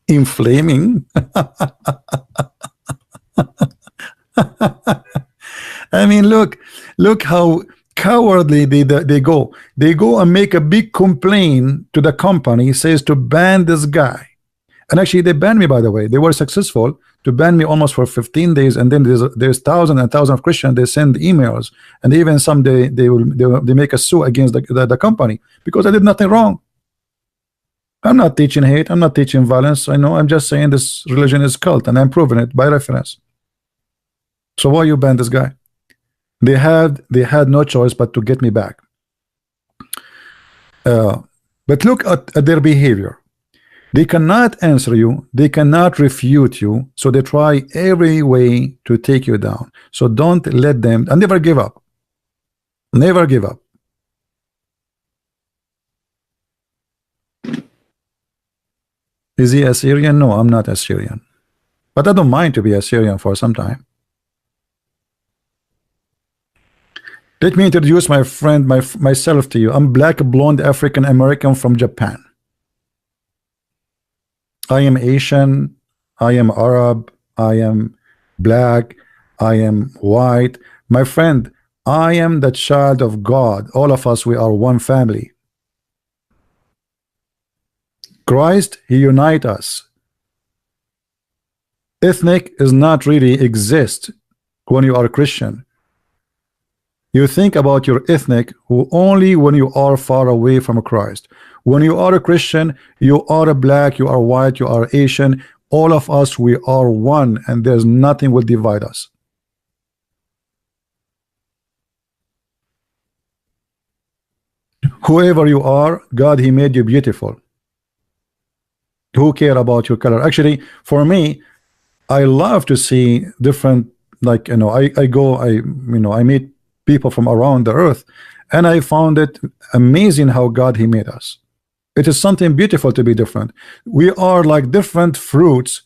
Inflaming. I mean, look how cowardly they go. They go and make a big complaint to the company, says to ban this guy. And actually they banned me, by the way. They were successful to ban me almost for 15 days, and then there's thousands and thousands of Christians. They send emails, and even some they make a sue against the company because I did nothing wrong. I'm not teaching hate, I'm not teaching violence. I know, I'm just saying this religion is cult, and I'm proving it by reference. So why you ban this guy? They had no choice but to get me back. But look at their behavior. They cannot answer you, they cannot refute you, so they try every way to take you down. So don't let them, and never give up. Never give up. Is he Assyrian? No, I'm not Assyrian. But I don't mind to be Assyrian for some time. Let me introduce my friend, myself to you. I'm black, blonde, African American from Japan. I am Asian, I am Arab, I am black, I am white. My friend, I am the child of God. All of us, we are one family. Christ, he unites us. Ethnic is not really exist when you are a Christian. You think about your ethnic only when you are far away from Christ. When you are a Christian, you are a black, you are white, you are Asian. All of us, we are one, and there's nothing will divide us. Whoever you are, God, he made you beautiful. Who care about your color? Actually, for me, I love to see different, like, you know, I meet people from around the earth, and I found it amazing how God he made us. It is something beautiful to be different. We are like different fruits.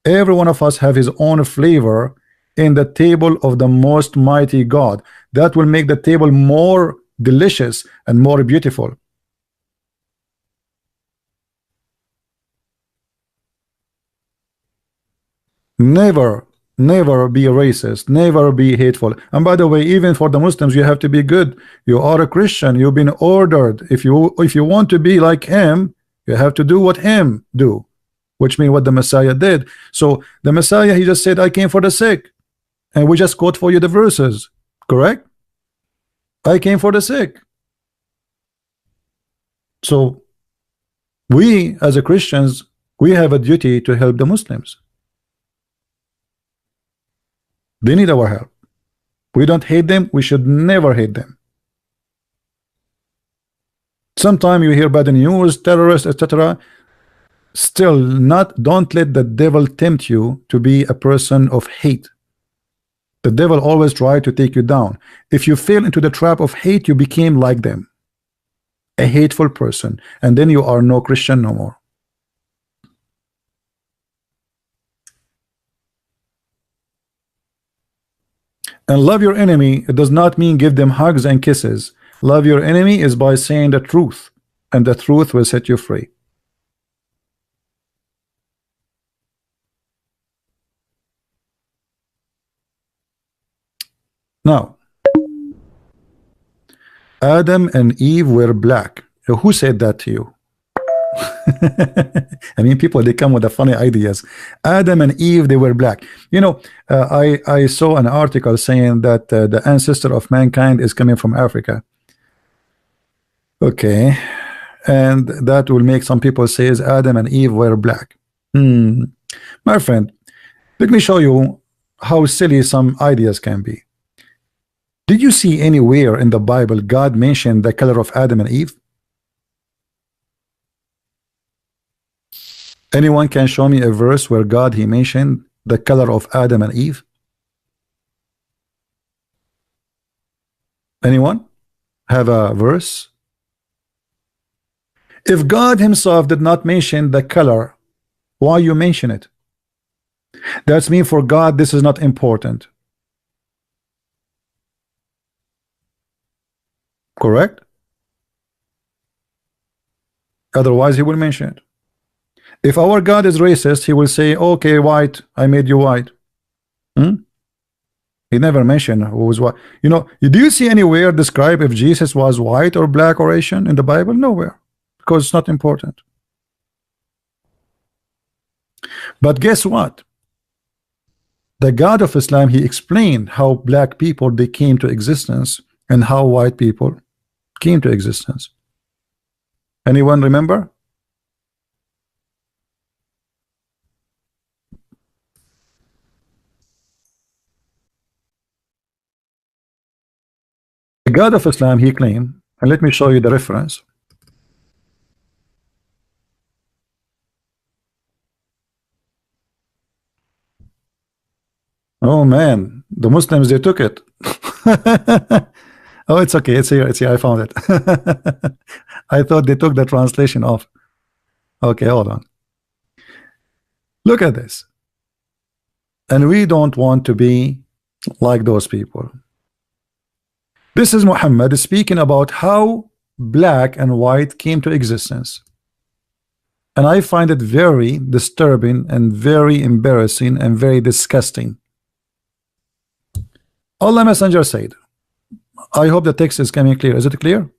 Every one of us have his own flavor in the table of the most mighty God. That will make the table more delicious and more beautiful. Never Never be racist, never be hateful. And by the way, even for the Muslims, you have to be good. You are a Christian, you've been ordered. If you want to be like him, you have to do what him do, which means what the Messiah did. So the Messiah, he just said, I came for the sick. And we just quote for you the verses, correct? I came for the sick. So we as a Christians, we have a duty to help the Muslims. They need our help. We don't hate them. We should never hate them. Sometimes you hear bad news, terrorists, etc. Still, don't let the devil tempt you to be a person of hate. The devil always tries to take you down. If you fall into the trap of hate, you became like them, a hateful person, and then you are no Christian no more. And love your enemy, it does not mean give them hugs and kisses. Love your enemy is by saying the truth, and the truth will set you free. Now, Adam and Eve were black. Who said that to you? I mean, people, they come with the funny ideas. Adam and Eve, they were black. You know, I saw an article saying that the ancestor of mankind is coming from Africa. Okay, and that will make some people say Adam and Eve were black. My friend, let me show you how silly some ideas can be. Did you see anywhere in the Bible God mentioned the color of Adam and Eve? Anyone can show me a verse where God he mentioned the color of Adam and Eve? Anyone have a verse? If God himself did not mention the color, why you mention it? That's mean for God this is not important. Correct? Otherwise he will mention it. If our God is racist, he will say, okay, white, I made you white. He never mentioned who was white. You know, do you see anywhere describe if Jesus was white or black or Asian in the Bible? Nowhere, because it's not important. But guess what? The God of Islam, he explained how black people they came to existence and how white people came to existence. Anyone remember? The God of Islam, he claimed, and let me show you the reference. Oh man, the Muslims, they took it. Oh, it's okay, it's here, I found it. I thought they took the translation off. Okay, hold on. Look at this. And we don't want to be like those people. This is Muhammad speaking about how black and white came to existence. And I find it very disturbing and very embarrassing and very disgusting. Allah Messenger said, I hope the text is coming clear. Is it clear?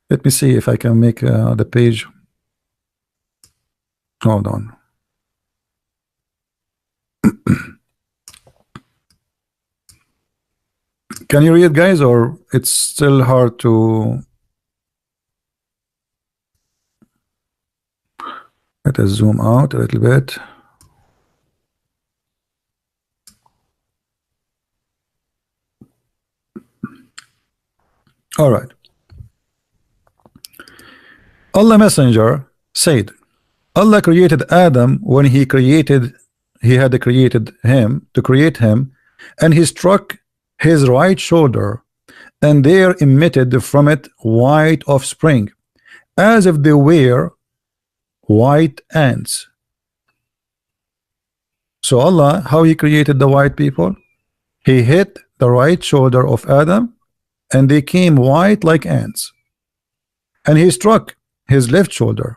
Let me see if I can make the page. Hold on. Can you read, guys, or it's still hard to? Let us zoom out a little bit. All right. Allah Messenger said, Allah created Adam when he had created him to create him, and he struck his right shoulder, and there emitted from it white offspring, as if they were white ants. So Allah, how he created the white people? He hit the right shoulder of Adam, and they came white like ants. And he struck his left shoulder,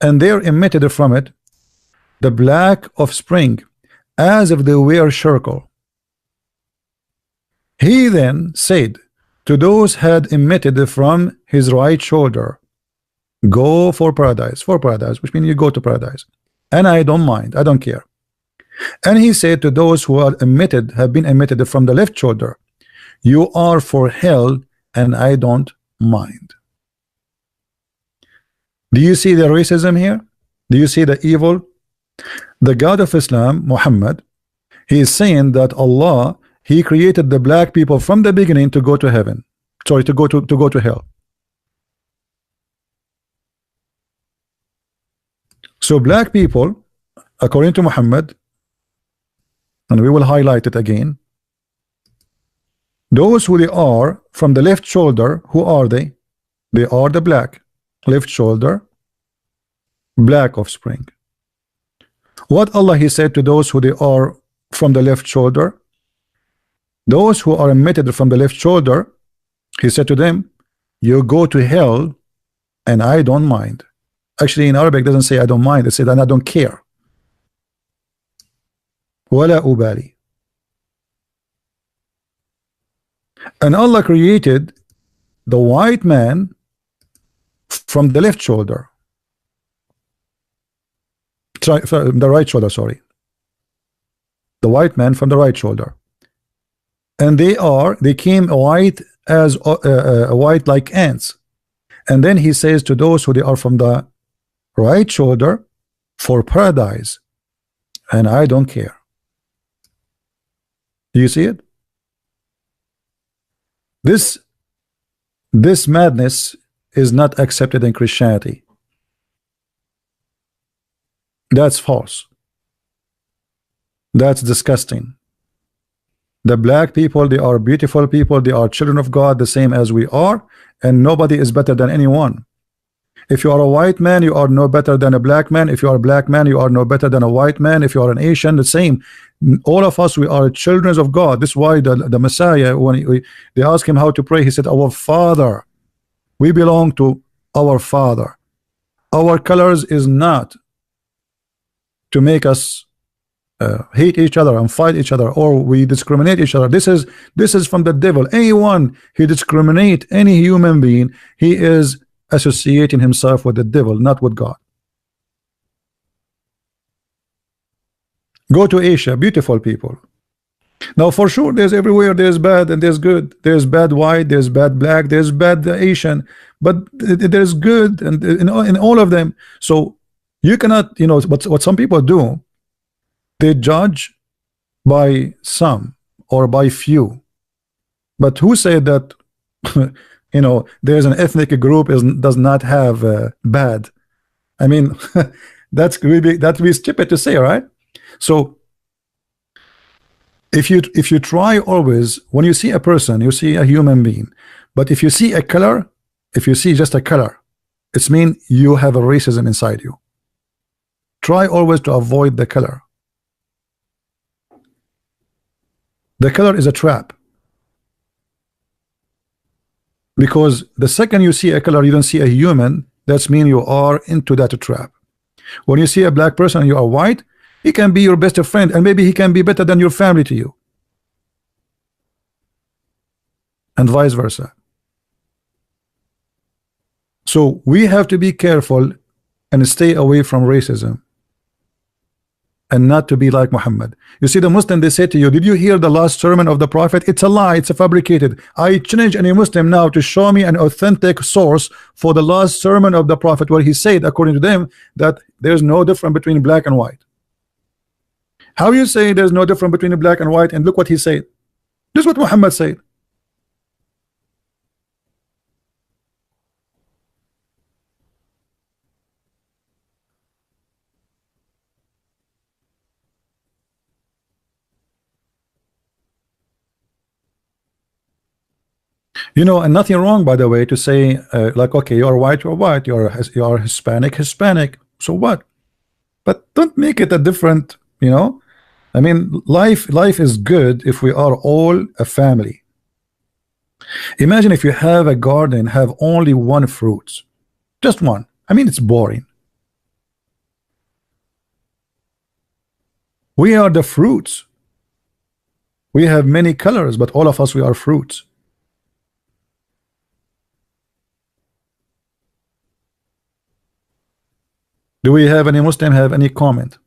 and there emitted from it the black offspring, as if they were charcoal. He then said to those had emitted from his right shoulder, go for paradise, which means you go to paradise, and I don't mind, I don't care. And he said to those who are emitted, have been emitted from the left shoulder, you are for hell, and I don't mind. Do you see the racism here? Do you see the evil? The God of Islam, Muhammad, he is saying that Allah, he created the black people from the beginning to go to heaven. Sorry, to go to hell. So black people, according to Muhammad, and we will highlight it again, those who they are from the left shoulder, who are they? They are the black left shoulder, black offspring. What Allah he said to those who they are from the left shoulder, those who are emitted from the left shoulder, he said to them, you go to hell, and I don't mind. Actually, in Arabic, it doesn't say I don't mind, it said and I don't care. Wala ubali. And Allah created the white man from the left shoulder, the right shoulder, sorry, the white man from the right shoulder, and they came white as white like ants. And then he says to those who they are from the right shoulder, for paradise, and I don't care. Do you see it? This madness is not accepted in Christianity. That's false. That's disgusting. The black people, they are beautiful people, they are children of God, the same as we are, and nobody is better than anyone. If you are a white man, you are no better than a black man. If you are a black man, you are no better than a white man. If you are an Asian, the same. All of us, we are children of God. This is why the Messiah, when they asked him how to pray, he said, our Father. We belong to our Father. Our colors is not to make us hate each other and fight each other, or we discriminate each other. This is from the devil. Anyone who discriminate any human being, he is associating himself with the devil, not with God. Go to Asia, beautiful people. Now for sure there's everywhere, there's bad and there's good. There's bad white, there's bad black, there's bad Asian, but there's good and in all of them. So you cannot, what some people do, they judge by some or by few. But who said that there's an ethnic group does not have bad? I mean, that'd be stupid to say, right? So if you try always, when you see a person, you see a human being, but if you see a color, if you see just a color, it's mean you have a racism inside you. Try always to avoid the color. The color is a trap. Because the second you see a color, you don't see a human, that's mean you are into that trap. When you see a black person and you are white, he can be your best friend, and maybe he can be better than your family to you, and vice versa. So we have to be careful and stay away from racism, and not to be like Muhammad. You see, the Muslim, they say to you, did you hear the last sermon of the Prophet? It's a lie, it's a fabricated. I challenge any Muslim now to show me an authentic source for the last sermon of the Prophet, where he said, according to them, that there's no difference between black and white. How you say there's no difference between black and white, and look what he said? This is what Muhammad said. And nothing wrong, by the way, to say like, okay, you're white, you're Hispanic, so what? But don't make it a different, I mean, life is good if we are all a family. Imagine if you have a garden, have only one fruit, just one. I mean, it's boring. We are the fruits. We have many colors, but all of us, we are fruits. Do we have any Muslim have any comment?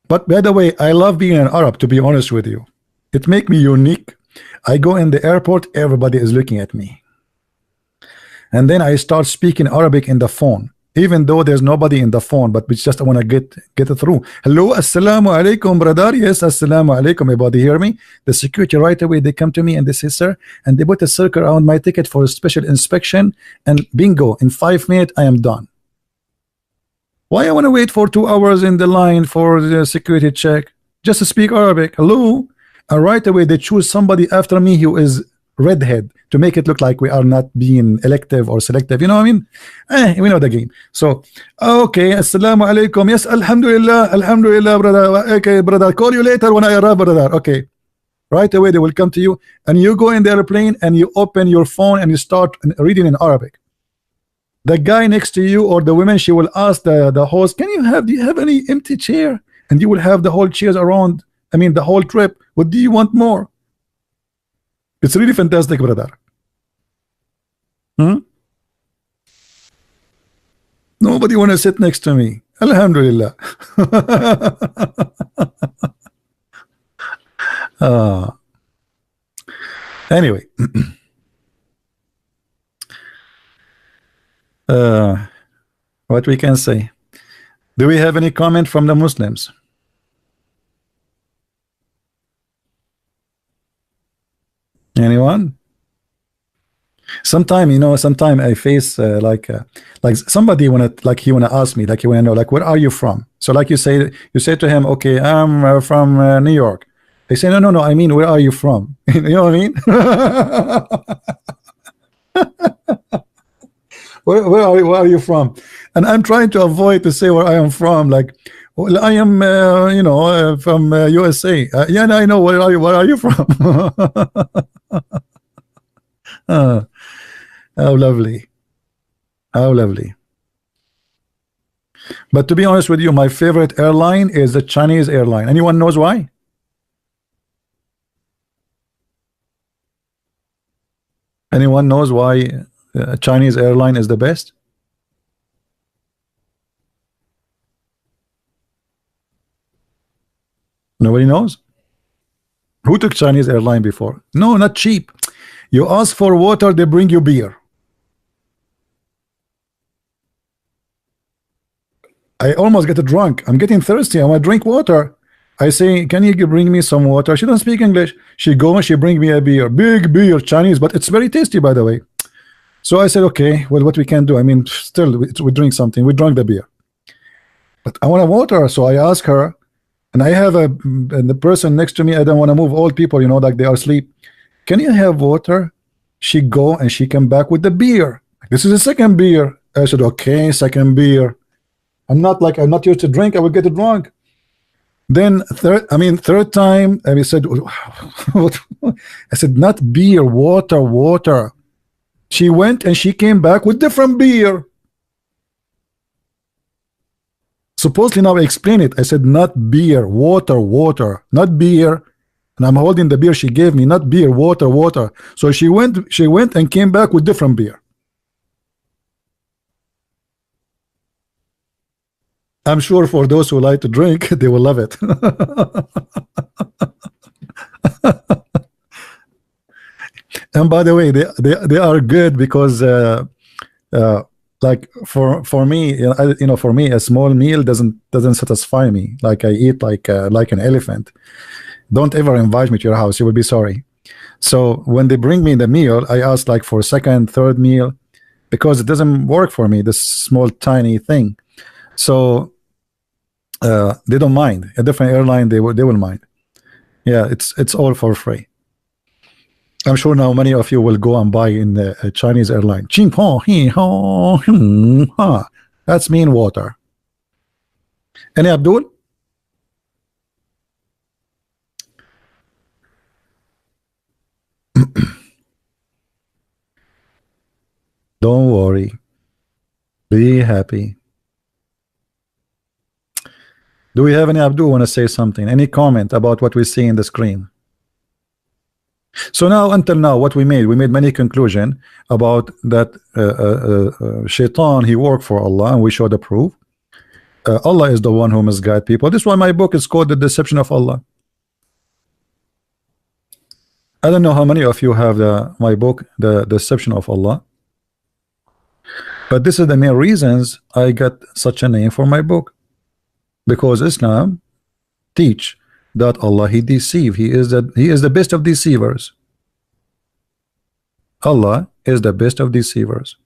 But by the way, I love being an Arab, to be honest with you. It make me unique. I go in the airport, everybody is looking at me. And then I start speaking Arabic in the phone, even though there's nobody in the phone, but we just want to get it through. Hello, assalamu alaikum, brother. Yes, assalamu alaikum. Everybody hear me? The security right away, they come to me and they say, sir, and they put a circle around my ticket for a special inspection, and bingo, in 5 minutes I am done. Why I want to wait for 2 hours in the line for the security check? Just to speak Arabic. Hello, and right away they choose somebody after me who is redhead to make it look like we are not being elective or selective. You know what I mean? We know the game. So okay, assalamu alaikum. Yes, alhamdulillah, alhamdulillah, brother. Okay, brother, call you later when I arrive, brother. Okay, right away they will come to you, and you go in the airplane and you open your phone and you start reading in Arabic. The guy next to you or the woman, she will ask the host, do you have any empty chair? And you will have the whole chairs around, I mean the whole trip. What do you want more? It's really fantastic, brother. Nobody want to sit next to me. Alhamdulillah. Anyway. What we can say? Do we have any comment from the Muslims? Anyone? Sometime, you know, sometime I face like somebody wanna ask me, like he wanna know, like, where are you from? So like you say to him, okay, I'm from New York. They say, no, I mean, where are you from? You know what I mean? Where are you from? And I'm trying to avoid to say where I am from. Like, well, I am, from USA. Yeah, I know. Where are you from? How lovely. How lovely. But to be honest with you, my favorite airline is the Chinese airline. Anyone knows why? Anyone knows why Chinese airline is the best? Nobody knows? Who took Chinese airline before? No, not cheap. You ask for water, they bring you beer. I almost get drunk. I'm getting thirsty. I want to drink water. I say, can you bring me some water? She doesn't speak English. She go and she bring me a beer. Big beer, Chinese, but it's very tasty, by the way. So I said, okay, well, what we can do? I mean, still, we drink something. We drank the beer. But I want a water. So I ask her, and I have and the person next to me, I don't want to move old people, you know, like they are asleep. Can you have water? She go and she come back with the beer. This is the second beer. I said, okay, second beer. I'm not used to drink. I will get drunk. Then third time, I said, I said, not beer, water. She went and she came back with different beer. Supposedly now I explain it. I said, not beer, water, not beer. And I'm holding the beer she gave me, not beer, water. So she went and came back with different beer. I'm sure for those who like to drink, they will love it. And by the way, they are good because like for me, for me, a small meal doesn't satisfy me. Like I eat like an elephant. Don't ever invite me to your house. You will be sorry. So when they bring me the meal, I ask like for second, third meal, because it doesn't work for me, this small tiny thing. So they don't mind. A different airline, they will mind. Yeah, it's all for free. I'm sure now many of you will go and buy in the Chinese airline. That's mean water. Any Abdul? Don't worry. Be happy. Do we have any Abdul want to say something? Any comment about what we see in the screen? So now, until now, what we made many conclusion about that Shaitan, he worked for Allah, and we showed the proof. Allah is the one who misguide people. This is why my book is called The Deception of Allah. I don't know how many of you have my book, The Deception of Allah, but this is the main reasons I got such a name for my book, because Islam teach that Allah, he deceive. He is the best of deceivers. Allah is the best of deceivers.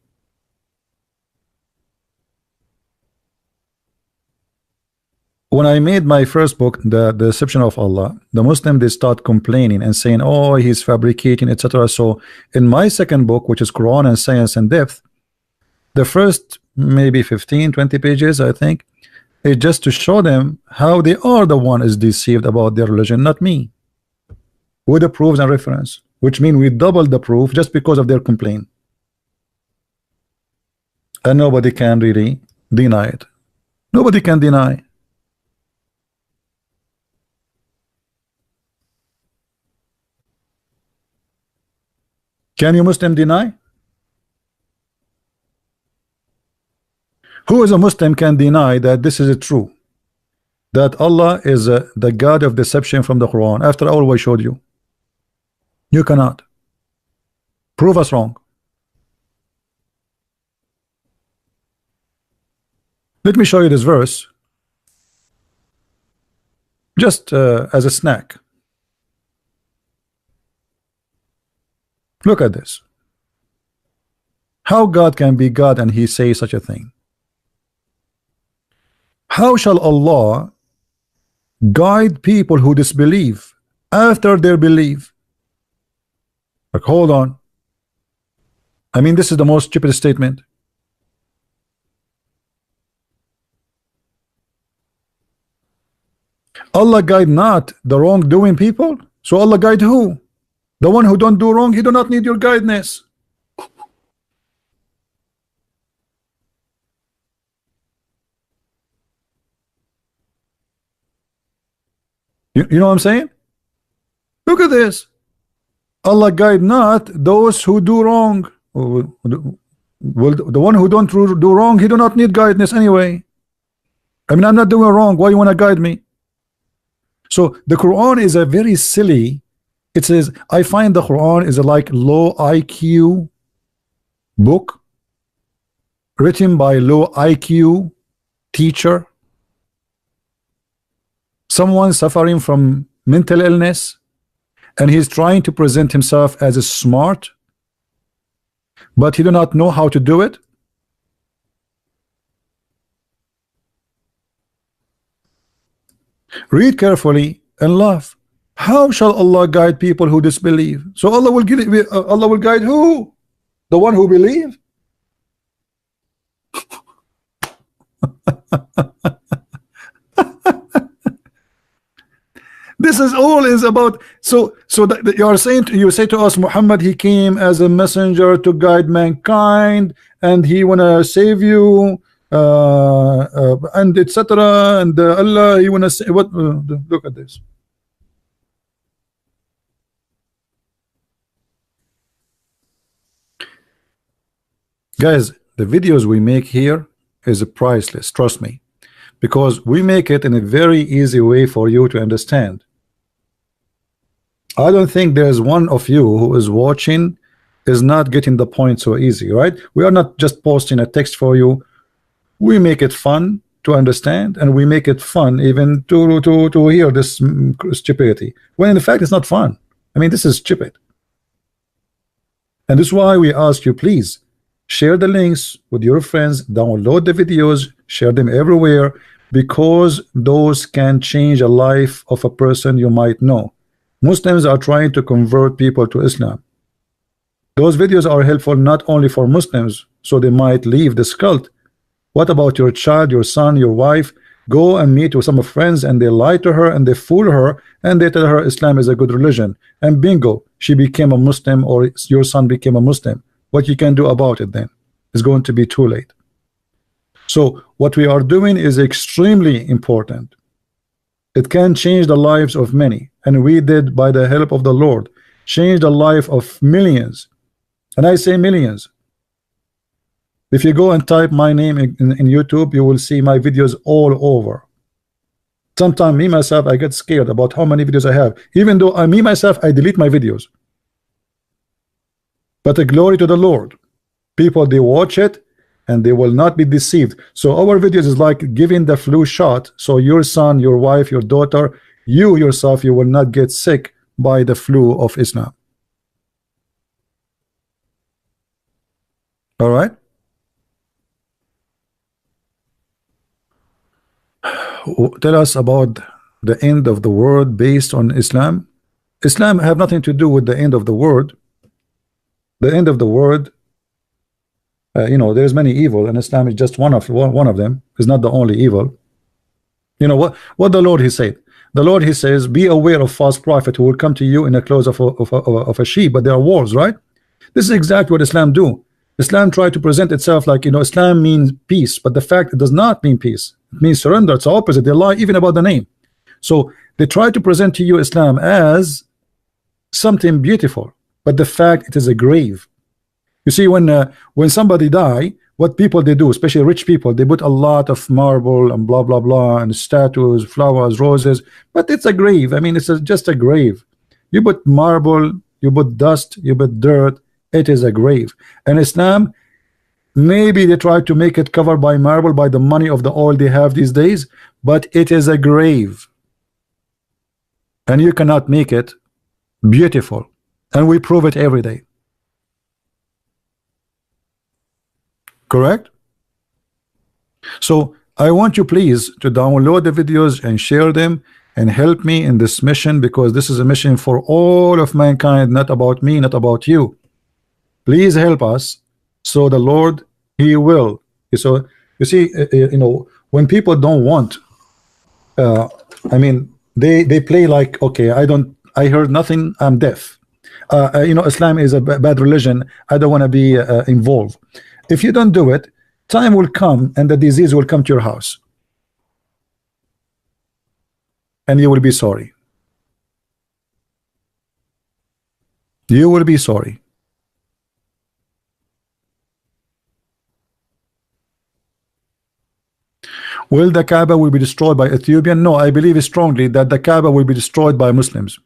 When I made my first book, The Deception of Allah, the Muslim, they start complaining and saying, oh, he's fabricating, etc. So in my second book, which is Quran and Science and Depth, the first maybe 15-20 pages, I think, is just to show them how they are the one is deceived about their religion, not me, with the proofs and reference, which mean we double the proof just because of their complaint, and nobody can really deny it. Nobody can deny. Can you Muslim deny? Who is a Muslim can deny that this is true, that Allah is the God of deception from the Quran, after all we showed you? You cannot. Prove us wrong. Let me show you this verse just as a snack. Look at this. How God can be God and he say such a thing? How shall Allah guide people who disbelieve after their belief? Like, hold on. I mean, this is the most stupid statement. Allah guide not the wrongdoing people. So Allah guide who? The one who don't do wrong, he do not need your guidance. You know what I'm saying? Look at this. Allah guide not those who do wrong. Well, the one who don't do wrong, he do not need guidance anyway. I mean, I'm not doing wrong. Why you want to guide me? So the Quran is a very silly. It says, I find the Quran is a like low IQ book written by low IQ teacher, someone suffering from mental illness, and he's trying to present himself as a smart, but he do not know how to do it. Read carefully and laugh. How shall Allah guide people who disbelieve? So Allah will guide who? The one who believe? This is all is about. So that you are saying, you say to us, Muhammad, he came as a messenger to guide mankind, and he wanna save you, and etc. And Allah, he wanna say what? Look at this. Guys, the videos we make here is priceless, trust me, because we make it in a very easy way for you to understand. I don't think there's one of you who is watching is not getting the point so easy, right? We are not just posting a text for you. We make it fun to understand, and we make it fun even to hear this stupidity, when in fact it's not fun. I mean, this is stupid. And this is why we ask you, please share the links with your friends, download the videos, share them everywhere, because those can change a life of a person you might know. Muslims are trying to convert people to Islam. Those videos are helpful not only for Muslims, so they might leave this cult. What about your child, your son, your wife? Go and meet with some friends, and they lie to her and they fool her, and they tell her Islam is a good religion, and bingo, she became a Muslim, or your son became a Muslim. What you can do about it then? it's going to be too late. So what we are doing is extremely important. It can change the lives of many, and we did, by the help of the Lord, change the life of millions. And I say millions. If you go and type my name in YouTube, you will see my videos all over. Sometimes me myself, I get scared about how many videos I have, even though me myself, I delete my videos. But the glory to the Lord. People, they watch it and they will not be deceived. So our videos is like giving the flu shot, so your son, your wife, your daughter, you yourself, you will not get sick by the flu of Islam. All right. Tell us about the end of the world based on Islam. Islam have nothing to do with the end of the world. The end of the world, you know, there's many evil, and Islam is just one of them. It's not the only evil. You know what the Lord, he said. The Lord, he says, be aware of false prophet who will come to you in the clothes of a sheep, but there are wolves, right? This is exactly what Islam do. Islam try to present itself like, you know, Islam means peace, but the fact it does not mean peace. It means surrender. It's the opposite. They lie even about the name. So they try to present to you Islam as something beautiful, but the fact it is a grave. You see, when somebody die, what people they do, especially rich people, they put a lot of marble and blah blah blah and statues, flowers, roses, but it's a grave. I mean, it's just a grave. You put marble, you put dust, you put dirt, it is a grave. And Islam, maybe they try to make it covered by marble, by the money of the oil they have these days, but it is a grave, and you cannot make it beautiful, and we prove it every day. Correct? So I want you please to download the videos and share them and help me in this mission, because this is a mission for all of mankind, not about me, not about you. Please help us, so the Lord, he will. So you see, you know, when people don't want, I mean, they play like, okay, I heard nothing, I'm deaf. You know, Islam is a bad religion, I don't want to be involved. If you don't do it, time will come and the disease will come to your house, and you will be sorry. You will be sorry. Will the Kaaba will be destroyed by Ethiopian? No, I believe strongly that the Kaaba will be destroyed by Muslims.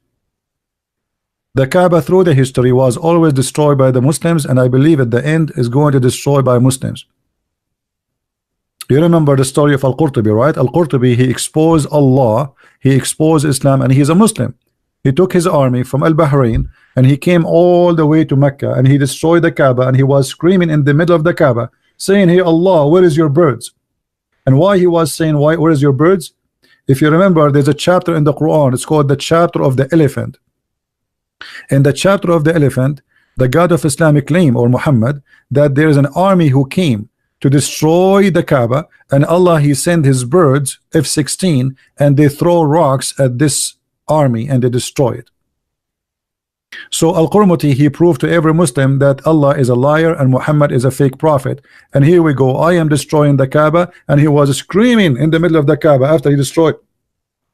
The Kaaba through the history was always destroyed by the Muslims, and I believe at the end is going to destroy by Muslims. You remember the story of Al-Qurtubi, right? Al-Qurtubi, he exposed Allah, he exposed Islam, and he's a Muslim. He took his army from Al-Bahrain and he came all the way to Mecca, and he destroyed the Kaaba, and he was screaming in the middle of the Kaaba saying, hey Allah, where is your birds? And why he was saying, where is your birds? If you remember, there's a chapter in the Quran, it's called the chapter of the elephant. In the chapter of the elephant, the God of Islamic claim, or Muhammad, that there is an army who came to destroy the Kaaba, and Allah, he sent his birds F-16, and they throw rocks at this army and they destroy it. So Al-Qurmuti, he proved to every Muslim that Allah is a liar and Muhammad is a fake prophet. And here we go, I am destroying the Kaaba, and he was screaming in the middle of the Kaaba after he destroyed.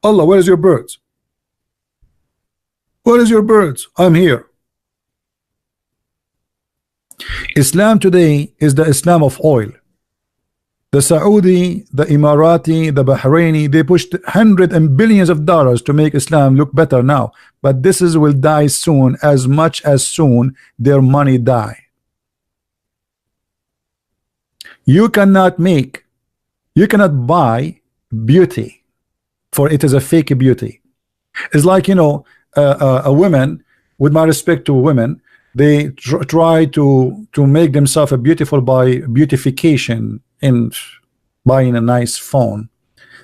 Allah, where is your birds? Where is your birds? I'm here. Islam today is the Islam of oil. The Saudi, the Emirati, the Bahraini, they pushed hundreds and billions of dollars to make Islam look better now, but this will die soon, as much as soon their money die. You cannot buy beauty, for it is a fake beauty. It's like, you know, a woman, with my respect to women, they try to make themselves beautiful by beautification in buying a nice phone.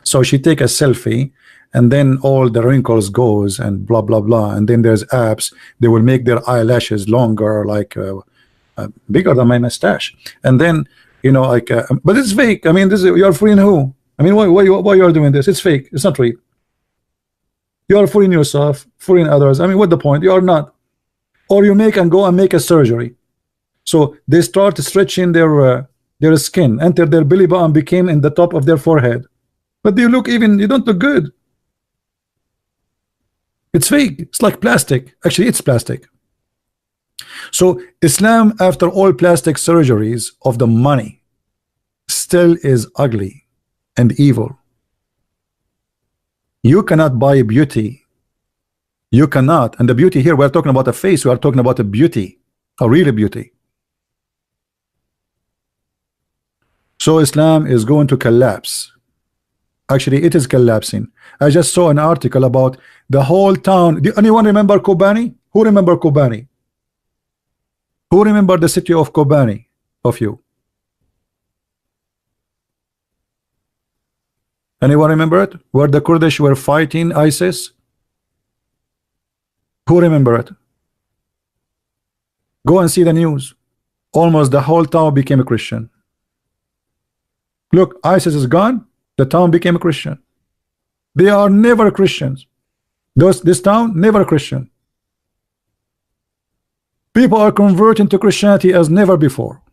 So she take a selfie, and then all the wrinkles goes and blah blah blah, and then there's apps, they will make their eyelashes longer, like bigger than my mustache, and then, you know, like but it's fake. I mean, this is, you're fooling who? I mean, why you are doing this? It's fake, it's not real. You are fooling yourself, fooling others. I mean, what the point? You are not. Or you make and go and make a surgery. So they start stretching their skin until their belly button became in the top of their forehead. But you don't look good. It's fake. It's like plastic. Actually, it's plastic. So Islam, after all plastic surgeries of the money, still is ugly and evil. You cannot buy beauty. You cannot. And the beauty here, we're talking about a face. We are talking about a beauty, a real beauty. So Islam is going to collapse. Actually, it is collapsing. I just saw an article about the whole town. Do anyone remember Kobani? Who remember Kobani? Who remember the city of Kobani of you? Anyone remember it? Where the Kurdish were fighting ISIS? Who remember it? Go and see the news. Almost the whole town became a Christian. Look, ISIS is gone. The town became a Christian. They are never Christians. This town, never Christian. People are converting to Christianity as never before.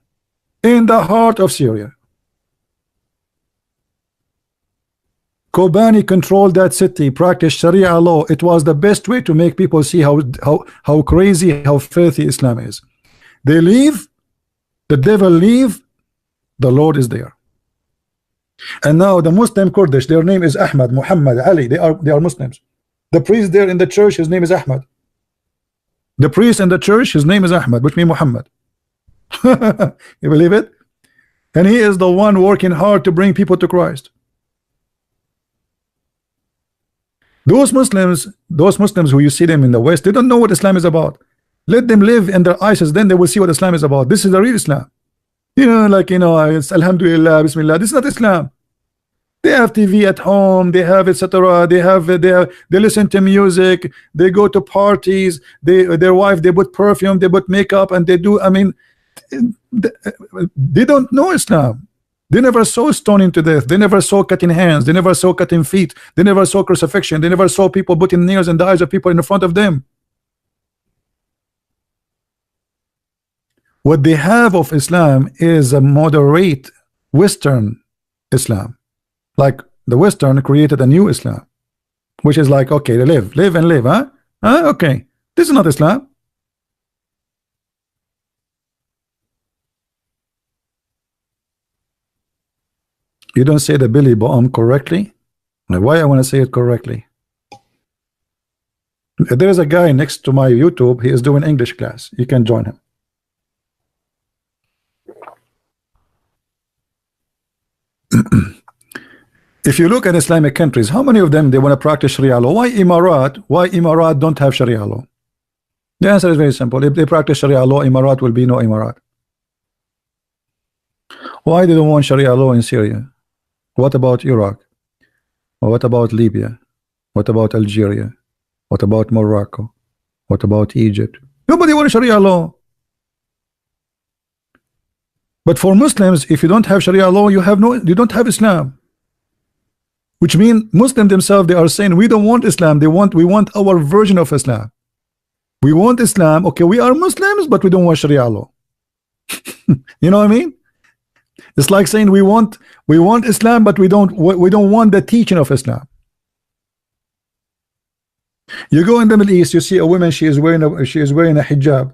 In the heart of Syria. Kobani controlled that city, practiced Sharia law. It was the best way to make people see how crazy, how filthy Islam is. They leave, the devil leave, the Lord is there. And now the Muslim Kurdish, their name is Ahmad, Muhammad, Ali. They are Muslims. The priest there in the church, his name is Ahmad. The priest in the church, his name is Ahmad, which means Muhammad. You believe it? And he is the one working hard to bring people to Christ. Those Muslims who you see them in the West, they don't know what Islam is about. Let them live in their ISIS, then they will see what Islam is about. This is the real Islam. It's Alhamdulillah, Bismillah. This is not Islam. They have TV at home, they have etc. They listen to music, they go to parties, their wife, they put perfume, they put makeup, and they do. I mean, they don't know Islam. They never saw stoning to death. They never saw cutting hands. They never saw cutting feet. They never saw crucifixion. They never saw people putting nails in the eyes of people in front of them. What they have of Islam is a moderate Western Islam. Like the Western created a new Islam, which is like, okay, live and live, huh? Okay, this is not Islam. You don't say the Billy Bomb correctly. Why I want to say it correctly? There is a guy next to my YouTube. He is doing English class. You can join him. If you look at Islamic countries, how many of them they want to practice Sharia law? Why Emirat don't have Sharia law? The answer is very simple. If they practice Sharia law, Emirat will be no Emirat. Why they don't want Sharia law in Syria? What about Iraq? What about Libya? What about Algeria? What about Morocco? What about Egypt? Nobody wants Sharia law. But for Muslims, if you don't have Sharia law, you don't have Islam. Which means Muslims themselves, they are saying we don't want Islam. We want our version of Islam. We want Islam. Okay, we are Muslims, but we don't want Sharia law. You know what I mean? It's like saying we want Islam, but we don't want the teaching of Islam. You go in the Middle East, you see a woman, she is wearing a hijab.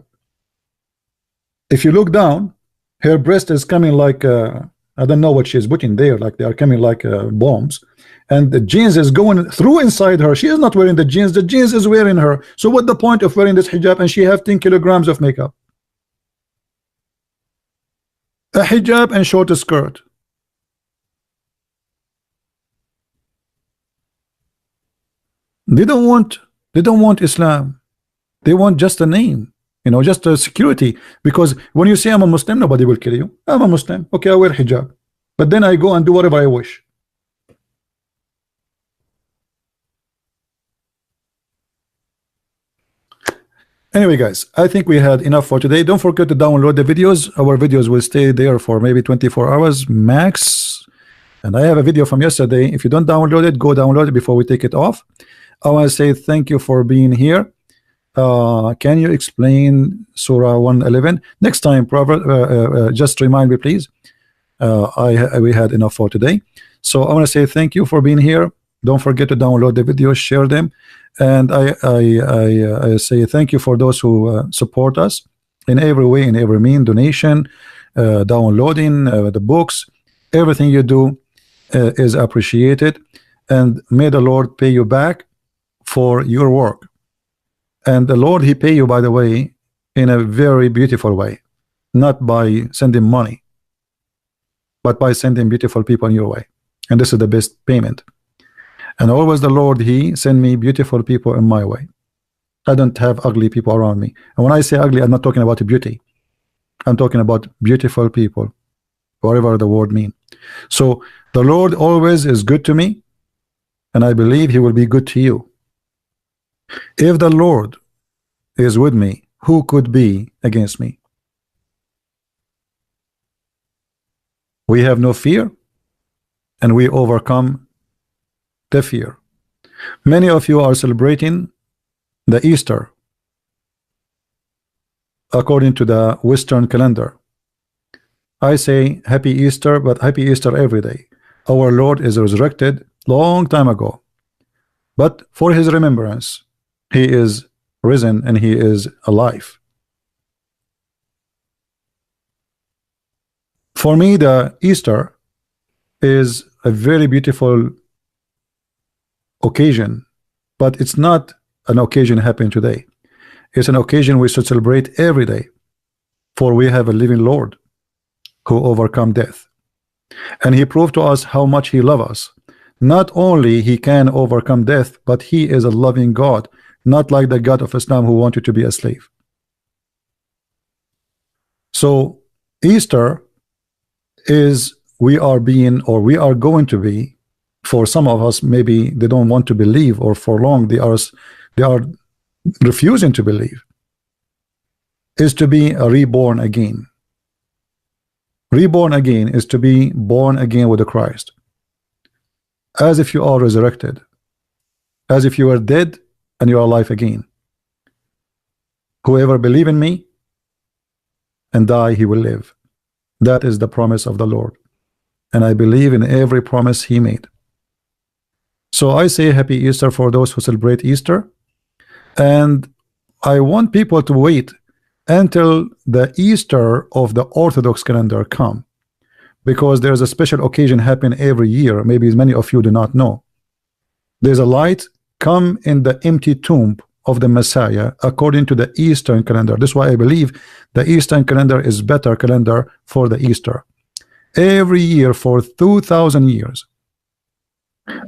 If you look down, her breast is coming like I don't know what she's putting there, like they are coming like bombs, and the jeans is going through inside her. She is not wearing the jeans is wearing her. So what the point of wearing this hijab and she have 10 kilograms of makeup? A hijab and short skirt. They don't want Islam. They want just a name, just a security. Because when you say I'm a Muslim, nobody will kill you. I'm a Muslim. Okay, I wear hijab, but then I go and do whatever I wish. Anyway, guys, I think we had enough for today. Don't forget to download the videos. Our videos will stay there for maybe 24 hours max. And I have a video from yesterday. If you don't download it, go download it before we take it off. I want to say thank you for being here. Can you explain Surah 111 next time? Prophet, just remind me, please. We had enough for today, so I want to say thank you for being here. Don't forget to download the videos, share them, and I say thank you for those who support us in every way, in every mean, donation, downloading the books. Everything you do is appreciated, and may the Lord pay you back for your work. And the Lord, He pay you, by the way, in a very beautiful way, not by sending money, but by sending beautiful people in your way. And this is the best payment. And always the Lord, He send me beautiful people in my way. I don't have ugly people around me. And when I say ugly, I'm not talking about beauty. I'm talking about beautiful people, whatever the word mean. So the Lord always is good to me, and I believe He will be good to you. If the Lord is with me, who could be against me? We have no fear, and we overcome the fear. Many of you are celebrating the Easter according to the Western calendar. I say happy Easter, but happy Easter every day. Our Lord is resurrected long time ago, but for His remembrance, He is risen and He is alive. For me, the Easter is a very beautiful occasion, but it's not an occasion happening today. It's an occasion we should celebrate every day, for we have a living Lord who overcome death, and He proved to us how much He loves us. Not only He can overcome death, but He is a loving God, not like the God of Islam who wanted to be a slave. So Easter is we are being, or we are going to be, for some of us, maybe they don't want to believe, or for long they are refusing to believe, is to be reborn again. Reborn again is to be born again with the Christ, as if you are resurrected, as if you are dead and you are alive again. Whoever believe in me and die, he will live. That is the promise of the Lord, and I believe in every promise He made. So I say happy Easter for those who celebrate Easter, and I want people to wait until the Easter of the Orthodox calendar come, because there's a special occasion happen every year. Maybe many of you do not know. There's a light come in the empty tomb of the Messiah according to the Eastern calendar. That's why I believe the Eastern calendar is better calendar for the Easter. Every year for 2,000 years,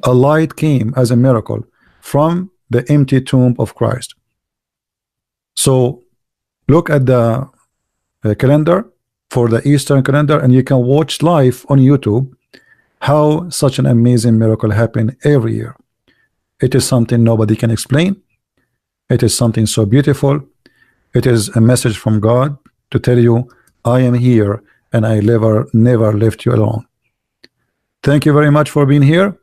a light came as a miracle from the empty tomb of Christ. So look at the calendar for the Eastern calendar, and you can watch live on YouTube how such an amazing miracle happened every year. It is something nobody can explain. It is something so beautiful. It is a message from God to tell you, I am here and I never left you alone. Thank you very much for being here.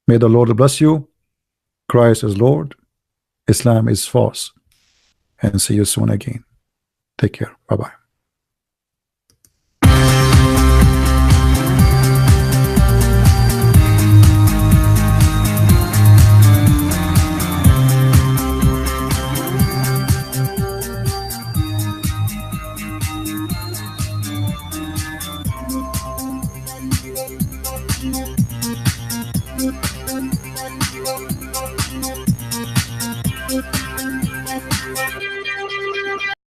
May the Lord bless you. Christ is Lord. Islam is false. And see you soon again. Take care. Bye-bye.